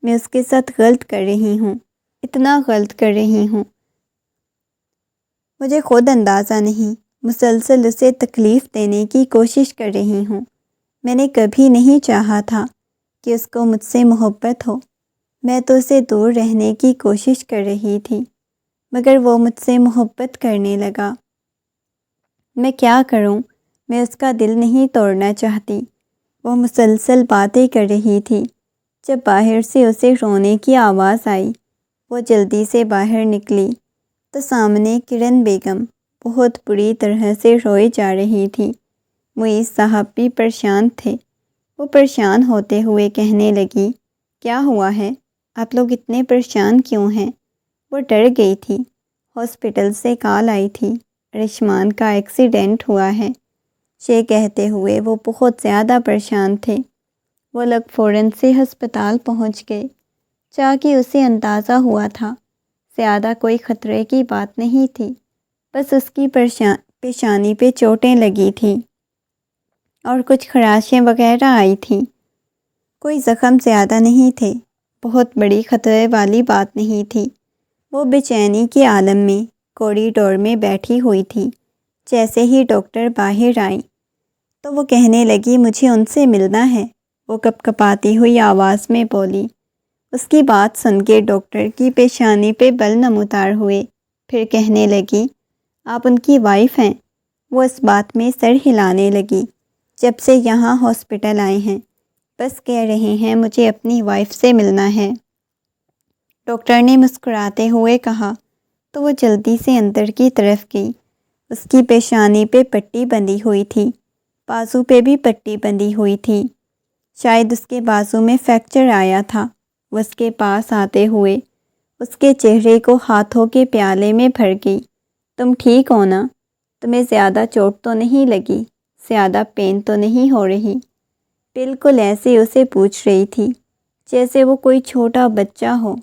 میں اس کے ساتھ غلط کر رہی ہوں، اتنا غلط کر رہی ہوں، مجھے خود اندازہ نہیں۔ مسلسل اسے تکلیف دینے کی کوشش کر رہی ہوں۔ میں نے کبھی نہیں چاہا تھا کہ اس کو مجھ سے محبت ہو۔ میں تو اسے دور رہنے کی کوشش کر رہی تھی۔ مگر وہ مجھ سے محبت کرنے لگا۔ میں کیا کروں؟ میں اس کا دل نہیں توڑنا چاہتی۔ وہ مسلسل باتیں کر رہی تھی۔ جب باہر سے اسے رونے کی آواز آئی، وہ جلدی سے باہر نکلی تو سامنے کرن بیگم بہت بری طرح سے روئے جا رہی تھی۔ معیز صاحب بھی پریشان تھے۔ وہ پریشان ہوتے ہوئے کہنے لگی، کیا ہوا ہے؟ آپ لوگ اتنے پریشان کیوں ہیں؟ وہ ڈر گئی تھی۔ ہاسپٹل سے کال آئی تھی، رشمان کا ایکسیڈنٹ ہوا ہے۔ یہ کہتے ہوئے وہ بہت زیادہ پریشان تھے۔ وہ لوگ فوراً سے ہسپتال پہنچ گئے۔ جا کے اسے اندازہ ہوا تھا زیادہ کوئی خطرے کی بات نہیں تھی، بس اس کی پیشانی پہ چوٹیں لگی تھیں اور کچھ خراشیں وغیرہ آئی تھیں۔ کوئی زخم زیادہ نہیں تھے، بہت بڑی خطرے والی بات نہیں تھی۔ وہ بے چینی کے عالم میں کوریڈور میں بیٹھی ہوئی تھی۔ جیسے ہی ڈاکٹر باہر آئی تو وہ کہنے لگی، مجھے ان سے ملنا ہے۔ وہ کپ کپاتی ہوئی آواز میں بولی۔ اس کی بات سن کے ڈاکٹر کی پیشانی پہ بل نمودار ہوئے، پھر کہنے لگی، آپ ان کی وائف ہیں؟ وہ اس بات میں سر ہلانے لگی۔ جب سے یہاں ہاسپٹل آئے ہیں بس کہہ رہے ہیں مجھے اپنی وائف سے ملنا ہے۔ ڈاکٹر نے مسکراتے ہوئے کہا تو وہ جلدی سے اندر کی طرف گئی۔ اس کی پیشانی پہ پٹی بندھی ہوئی تھی، بازو پہ بھی پٹی بندھی ہوئی تھی۔ شاید اس کے بازو میں فریکچر آیا تھا۔ وہ اس کے پاس آتے ہوئے اس کے چہرے کو ہاتھوں کے پیالے میں بھر گئی۔ تم ٹھیک ہو نا؟ تمہیں زیادہ چوٹ تو نہیں لگی؟ زیادہ پین تو نہیں ہو رہی؟ بالکل ایسے اسے پوچھ رہی تھی جیسے وہ کوئی چھوٹا بچہ ہو،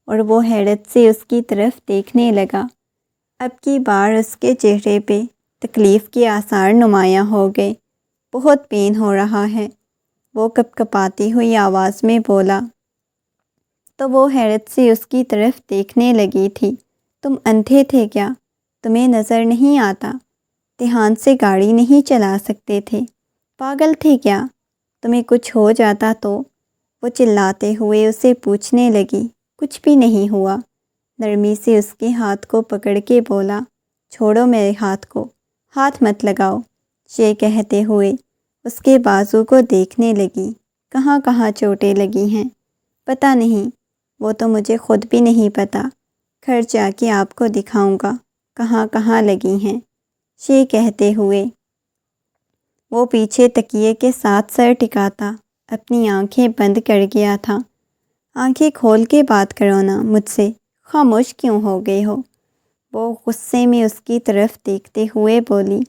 اور وہ حیرت سے اس کی طرف دیکھنے لگا۔ اب کی بار اس کے چہرے پہ تکلیف کے آثار نمایاں ہو گئے۔ بہت پین ہو رہا ہے، وہ کپ کپاتی ہوئی آواز میں بولا۔ تو وہ حیرت سے اس کی طرف دیکھنے لگی تھی۔ تم اندھے تھے کیا؟ تمہیں نظر نہیں آتا؟ دھیان سے گاڑی نہیں چلا سکتے تھے؟ پاگل تھے کیا؟ تمہیں کچھ ہو جاتا تو؟ وہ چلاتے ہوئے اسے پوچھنے لگی۔ کچھ بھی نہیں ہوا، نرمی سے اس کے ہاتھ کو پکڑ کے بولا۔ چھوڑو میرے ہاتھ کو، ہاتھ مت لگاؤ۔ یہ کہتے ہوئے اس کے بازو کو دیکھنے لگی۔ کہاں کہاں چوٹیں لگی ہیں پتہ نہیں، وہ تو مجھے خود بھی نہیں پتہ۔ گھر جا کے آپ کو دکھاؤں گا کہاں کہاں لگی ہیں۔ یہ کہتے ہوئے وہ پیچھے تکیے کے ساتھ سر ٹکاتا اپنی آنکھیں بند کر گیا تھا۔ آنکھیں کھول کے بات کرو نا مجھ سے، خاموش کیوں ہو گئے ہو؟ وہ غصے میں اس کی طرف دیکھتے ہوئے بولی۔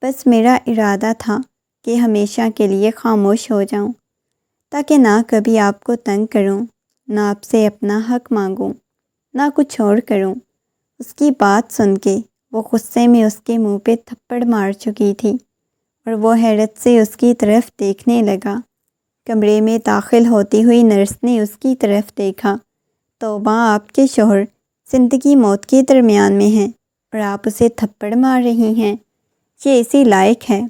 بس میرا ارادہ تھا کہ ہمیشہ کے لیے خاموش ہو جاؤں، تاکہ نہ کبھی آپ کو تنگ کروں، نہ آپ سے اپنا حق مانگوں، نہ کچھ اور کروں۔ اس کی بات سن کے وہ غصے میں اس کے منہ پہ تھپڑ مار چکی تھی، اور وہ حیرت سے اس کی طرف دیکھنے لگا۔ کمرے میں داخل ہوتی ہوئی نرس نے اس کی طرف دیکھا۔ توبہ، آپ کے شوہر زندگی موت کے درمیان میں ہیں اور آپ اسے تھپڑ مار رہی ہیں، یہ اسی لائق ہے۔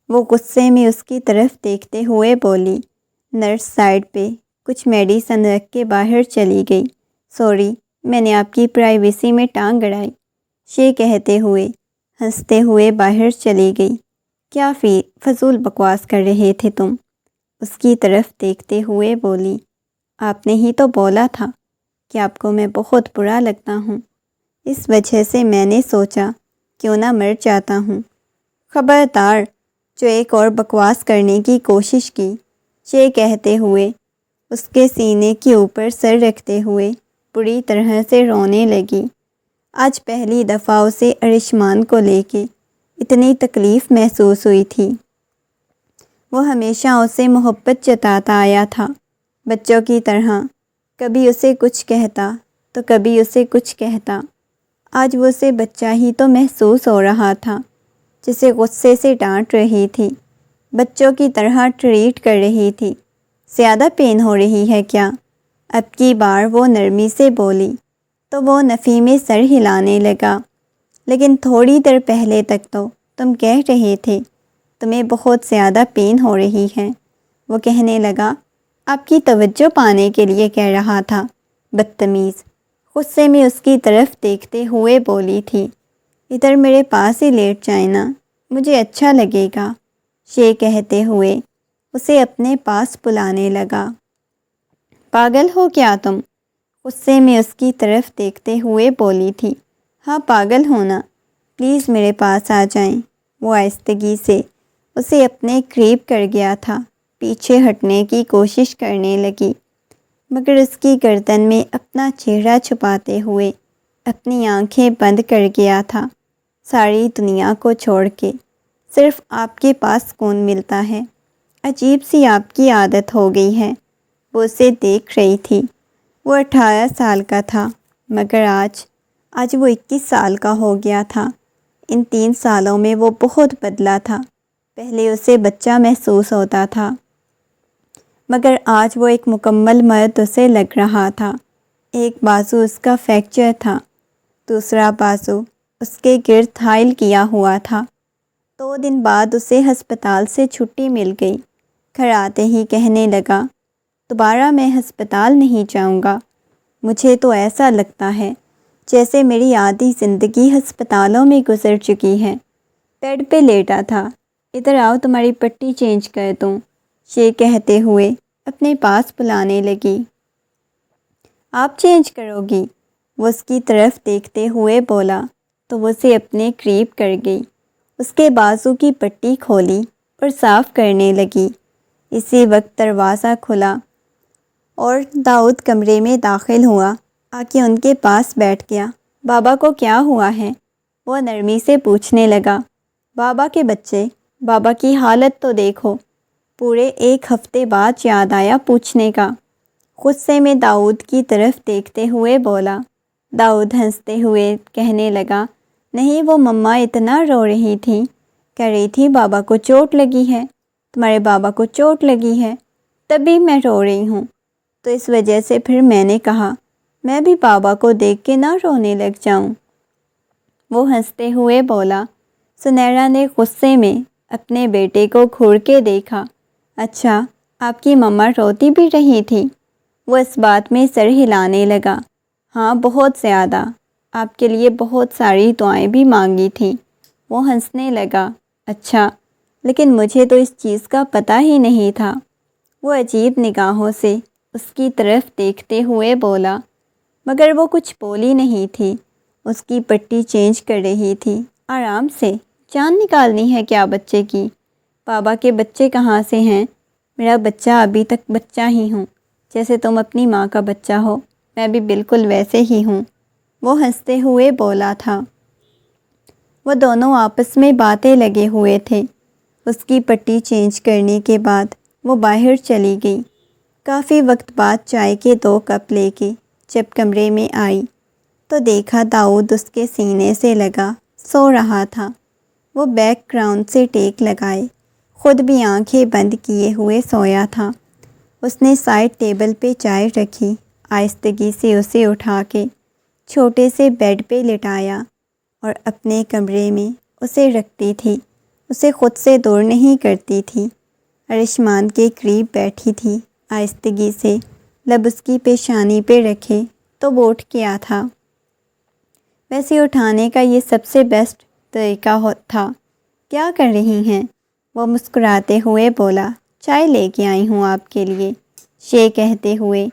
وہ غصے میں اس کی طرف دیکھتے ہوئے بولی۔ نرس سائڈ پہ کچھ میڈیسن رکھ کے باہر چلی گئی۔ سوری، میں نے آپ کی پرائیویسی میں ٹانگ اڑائی، یہ کہتے ہوئے ہنستے ہوئے باہر چلی گئی۔ کیا فضول بکواس کر رہے تھے تم؟ اس کی طرف دیکھتے ہوئے بولی۔ آپ نے ہی تو بولا تھا کہ آپ کو میں بہت برا لگتا ہوں، اس وجہ سے میں نے سوچا کیوں نہ مر جاتا ہوں۔ خبردار، جو ایک اور بکواس کرنے کی کوشش کی، یہ کہتے ہوئے اس کے سینے کے اوپر سر رکھتے ہوئے بری طرح سے رونے لگی۔ آج پہلی دفعہ اسے ارشمان کو لے کے اتنی تکلیف محسوس ہوئی تھی۔ وہ ہمیشہ اسے محبت جتاتا آیا تھا، بچوں کی طرح، کبھی اسے کچھ کہتا تو کبھی اسے کچھ کہتا۔ آج وہ اسے بچہ ہی تو محسوس ہو رہا تھا، جسے غصے سے ڈانٹ رہی تھی، بچوں کی طرح ٹریٹ کر رہی تھی۔ زیادہ پین ہو رہی ہے کیا؟ اب کی بار وہ نرمی سے بولی تو وہ نفی میں سر ہلانے لگا۔ لیکن تھوڑی دیر پہلے تک تو تم کہہ رہے تھے تمہیں بہت زیادہ پین ہو رہی ہے۔ وہ کہنے لگا، آپ کی توجہ پانے کے لیے کہہ رہا تھا، بدتمیز۔ غصے میں اس کی طرف دیکھتے ہوئے بولی تھی۔ ادھر میرے پاس ہی لیٹ جائیں نا، مجھے اچھا لگے گا، یہ کہتے ہوئے اسے اپنے پاس بلانے لگا۔ پاگل ہو کیا تم؟ غصے میں اس کی طرف دیکھتے ہوئے بولی تھی۔ ہاں پاگل ہونا، پلیز میرے پاس آ جائیں۔ وہ آہستگی سے اسے اپنے قریب کر گیا تھا، پیچھے ہٹنے کی کوشش کرنے لگی، مگر اس کی گردن میں اپنا چہرہ چھپاتے ہوئے اپنی آنکھیں بند کر گیا تھا۔ ساری دنیا کو چھوڑ کے صرف آپ کے پاس سکون ملتا ہے، عجیب سی آپ کی عادت ہو گئی ہے۔ وہ اسے دیکھ رہی تھی۔ وہ 18 سال کا تھا، مگر آج وہ 21 سال کا ہو گیا تھا۔ ان 3 سالوں میں وہ بہت بدلا تھا۔ پہلے اسے بچہ محسوس ہوتا تھا، مگر آج وہ ایک مکمل مرد اسے لگ رہا تھا۔ ایک بازو اس کا فریکچر تھا، دوسرا بازو اس کے گرد حائل کیا ہوا تھا۔ 2 دن بعد اسے ہسپتال سے چھٹی مل گئی۔ گھر آتے ہی کہنے لگا، دوبارہ میں ہسپتال نہیں جاؤں گا۔ مجھے تو ایسا لگتا ہے جیسے میری آدھی زندگی ہسپتالوں میں گزر چکی ہے۔ بیڈ پہ لیٹا تھا، ادھر آؤ تمہاری پٹی چینج کر دوں، یہ کہتے ہوئے اپنے پاس بلانے لگی۔ آپ چینج کرو گی؟ وہ اس کی طرف دیکھتے ہوئے بولا تو وہ اسے اپنے قریب کر گئی، اس کے بازو کی پٹی کھولی اور صاف کرنے لگی۔ اسی وقت دروازہ کھلا اور داؤد کمرے میں داخل ہوا، آ کے ان کے پاس بیٹھ گیا۔ بابا کو کیا ہوا ہے؟ وہ نرمی سے پوچھنے لگا۔ بابا کے بچے، بابا کی حالت تو دیکھو۔ پورے 1 ہفتے بعد یاد آیا پوچھنے کا۔ غصے میں داؤد کی طرف دیکھتے ہوئے بولا۔ داؤد ہنستے ہوئے کہنے لگا، نہیں وہ مما اتنا رو رہی تھی، کہہ رہی تھی بابا کو چوٹ لگی ہے، تمہارے بابا کو چوٹ لگی ہے، تبھی میں رو رہی ہوں، تو اس وجہ سے پھر میں نے کہا میں بھی بابا کو دیکھ کے نہ رونے لگ جاؤں۔ وہ ہنستے ہوئے بولا۔ سنیرا نے غصے میں اپنے بیٹے کو گھور کے دیکھا۔ اچھا، آپ کی مما روتی بھی رہی تھی؟ وہ اس بات میں سر ہلانے لگا۔ ہاں بہت زیادہ، آپ کے لیے بہت ساری دعائیں بھی مانگی تھیں۔ وہ ہنسنے لگا۔ اچھا، لیکن مجھے تو اس چیز کا پتہ ہی نہیں تھا۔ وہ عجیب نگاہوں سے اس کی طرف دیکھتے ہوئے بولا، مگر وہ کچھ بولی نہیں تھی، اس کی پٹی چینج کر رہی تھی۔ آرام سے، جان نکالنی ہے کیا بچے کی؟ بابا کے بچے کہاں سے ہیں؟ میرا بچہ ابھی تک بچہ ہی ہوں، جیسے تم اپنی ماں کا بچہ ہو، میں بھی بالکل ویسے ہی ہوں۔ وہ ہنستے ہوئے بولا تھا۔ وہ دونوں آپس میں باتیں لگے ہوئے تھے۔ اس کی پٹی چینج کرنے کے بعد وہ باہر چلی گئی۔ کافی وقت بعد چائے کے 2 کپ لے کے جب کمرے میں آئی تو دیکھا داؤد اس کے سینے سے لگا سو رہا تھا۔ وہ بیک گراؤنڈ سے ٹیک لگائے، خود بھی آنکھیں بند کیے ہوئے سویا تھا۔ اس نے سائڈ ٹیبل پہ چائے رکھی، آہستگی سے اسے اٹھا کے چھوٹے سے بیڈ پہ لٹایا اور اپنے کمرے میں اسے رکھتی تھی، اسے خود سے دور نہیں کرتی تھی۔ ارشمان کے قریب بیٹھی تھی، آہستگی سے لب اس کی پیشانی پہ رکھے تو وہ اٹھ گیا تھا۔ ویسے اٹھانے کا یہ سب سے بیسٹ طریقہ تھا۔ کیا کر رہی ہیں؟ وہ مسکراتے ہوئے بولا۔ چائے لے کے آئی ہوں آپ کے لیے، یہ کہتے ہوئے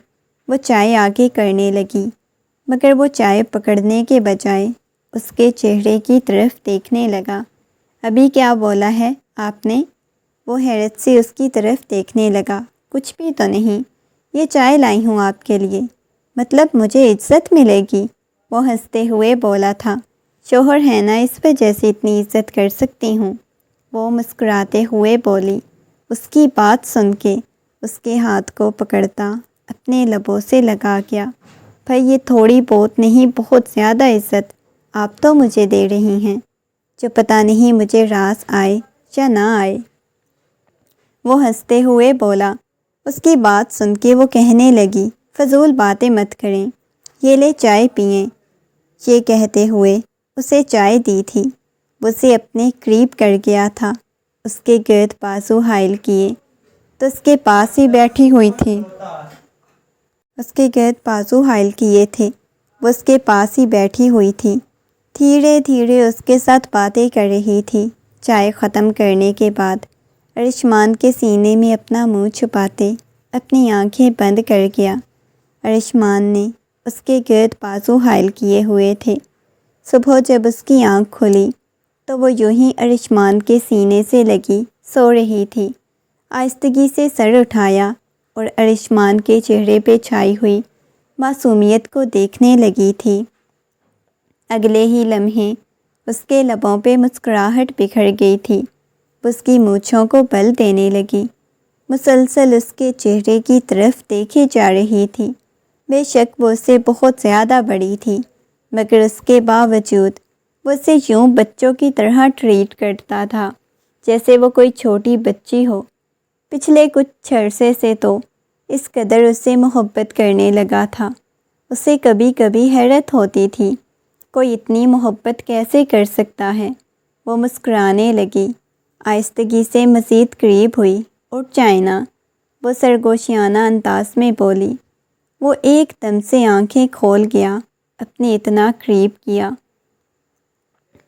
وہ چائے آگے کرنے لگی، مگر وہ چائے پکڑنے کے بجائے اس کے چہرے کی طرف دیکھنے لگا۔ ابھی کیا بولا ہے آپ نے؟ وہ حیرت سے اس کی طرف دیکھنے لگا۔ کچھ بھی تو نہیں، یہ چائے لائی ہوں آپ کے لیے، مطلب مجھے عزت ملے گی؟ وہ ہنستے ہوئے بولا تھا۔ شوہر ہے نا، اس وجہ سے اتنی عزت کر سکتی ہوں، وہ مسکراتے ہوئے بولی۔ اس کی بات سن کے اس کے ہاتھ کو پکڑتا اپنے لبوں سے لگا گیا۔ بھائی یہ تھوڑی بہت نہیں، بہت زیادہ عزت آپ تو مجھے دے رہی ہیں، جو پتہ نہیں مجھے راز آئے یا نہ آئے۔ وہ ہنستے ہوئے بولا۔ اس کی بات سن کے وہ کہنے لگی، فضول باتیں مت کریں، یہ لے چائے پئیں۔ یہ کہتے ہوئے اسے چائے دی تھی۔ وہ اسے اپنے قریب کر گیا تھا، اس کے گرد بازو حائل کیے تو اس کے پاس ہی بیٹھی ہوئی تھی، اس کے گرد بازو حائل کیے تھے وہ اس کے پاس ہی بیٹھی ہوئی تھی، دھیرے دھیرے اس کے ساتھ باتیں کر رہی تھی۔ چائے ختم کرنے کے بعد ارشمان کے سینے میں اپنا منہ چھپاتے اپنی آنکھیں بند کر گیا۔ ارشمان نے اس کے گرد بازو حائل کیے ہوئے تھے۔ صبح جب اس کی آنکھ کھلی تو وہ یوں ہی ارشمان کے سینے سے لگی سو رہی تھی۔ آہستگی سے سر اٹھایا اور ارشمان کے چہرے پہ چھائی ہوئی معصومیت کو دیکھنے لگی تھی۔ اگلے ہی لمحے اس کے لبوں پہ مسکراہٹ بکھر گئی تھی۔ اس کی مونچھوں کو بل دینے لگی، مسلسل اس کے چہرے کی طرف دیکھی جا رہی تھی۔ بے شک وہ اس سے بہت زیادہ بڑی تھی، مگر اس کے باوجود وہ اسے یوں بچوں کی طرح ٹریٹ کرتا تھا جیسے وہ کوئی چھوٹی بچی ہو۔ پچھلے کچھ عرصے سے تو اس قدر اس سے محبت کرنے لگا تھا، اسے کبھی کبھی حیرت ہوتی تھی کوئی اتنی محبت کیسے کر سکتا ہے۔ وہ مسکرانے لگی، آہستگی سے مزید قریب ہوئی۔ اٹھ جائیں نا، وہ سرگوشیانہ انداز میں بولی۔ وہ ایک دم سے آنکھیں کھول گیا، اپنے اتنا قریب کیا،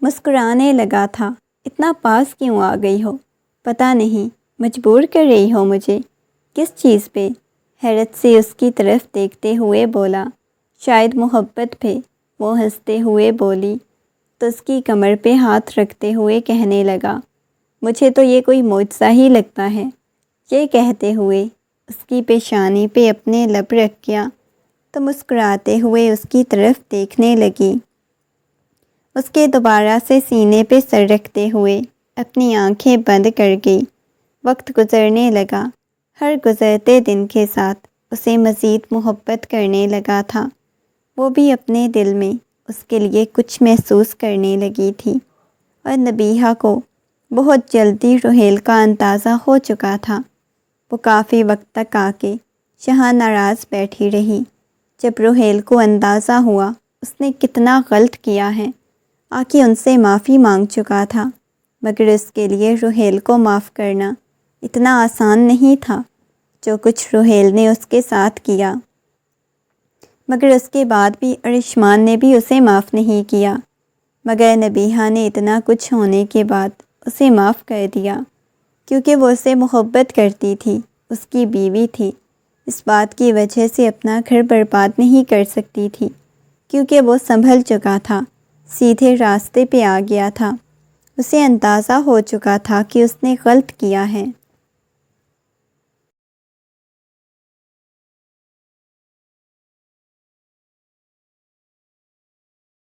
مسکرانے لگا تھا۔ اتنا پاس کیوں آ گئی ہو؟ پتہ نہیں، مجبور کر رہی ہو مجھے؟ کس چیز پہ؟ حیرت سے اس کی طرف دیکھتے ہوئے بولا۔ شاید محبت پہ، وہ ہنستے ہوئے بولی تو اس کی کمر پہ ہاتھ رکھتے ہوئے کہنے لگا، مجھے تو یہ کوئی معجزہ ہی لگتا ہے۔ یہ کہتے ہوئے اس کی پیشانی پہ اپنے لب رکھ گیا تو مسکراتے ہوئے اس کی طرف دیکھنے لگی۔ اس کے دوبارہ سے سینے پہ سر رکھتے ہوئے اپنی آنکھیں بند کر گئی۔ وقت گزرنے لگا، ہر گزرتے دن کے ساتھ اسے مزید محبت کرنے لگا تھا۔ وہ بھی اپنے دل میں اس کے لیے کچھ محسوس کرنے لگی تھی، اور نبیہہ کو بہت جلدی رحیل کا اندازہ ہو چکا تھا۔ وہ کافی وقت تک آ کے جہاں ناراض بیٹھی رہی۔ جب رحیل کو اندازہ ہوا اس نے کتنا غلط کیا ہے، آ کے ان سے معافی مانگ چکا تھا، مگر اس کے لیے رحیل کو معاف کرنا اتنا آسان نہیں تھا جو کچھ رحیل نے اس کے ساتھ کیا۔ مگر اس کے بعد بھی ارشمان نے بھی اسے معاف نہیں کیا، مگر نبیہہ نے اتنا کچھ ہونے کے بعد اسے معاف کر دیا، کیونکہ وہ اسے محبت کرتی تھی، اس کی بیوی تھی۔ اس بات کی وجہ سے اپنا گھر برباد نہیں کر سکتی تھی، کیونکہ وہ سنبھل چکا تھا، سیدھے راستے پہ آ گیا تھا۔ اسے اندازہ ہو چکا تھا کہ اس نے غلط کیا ہے۔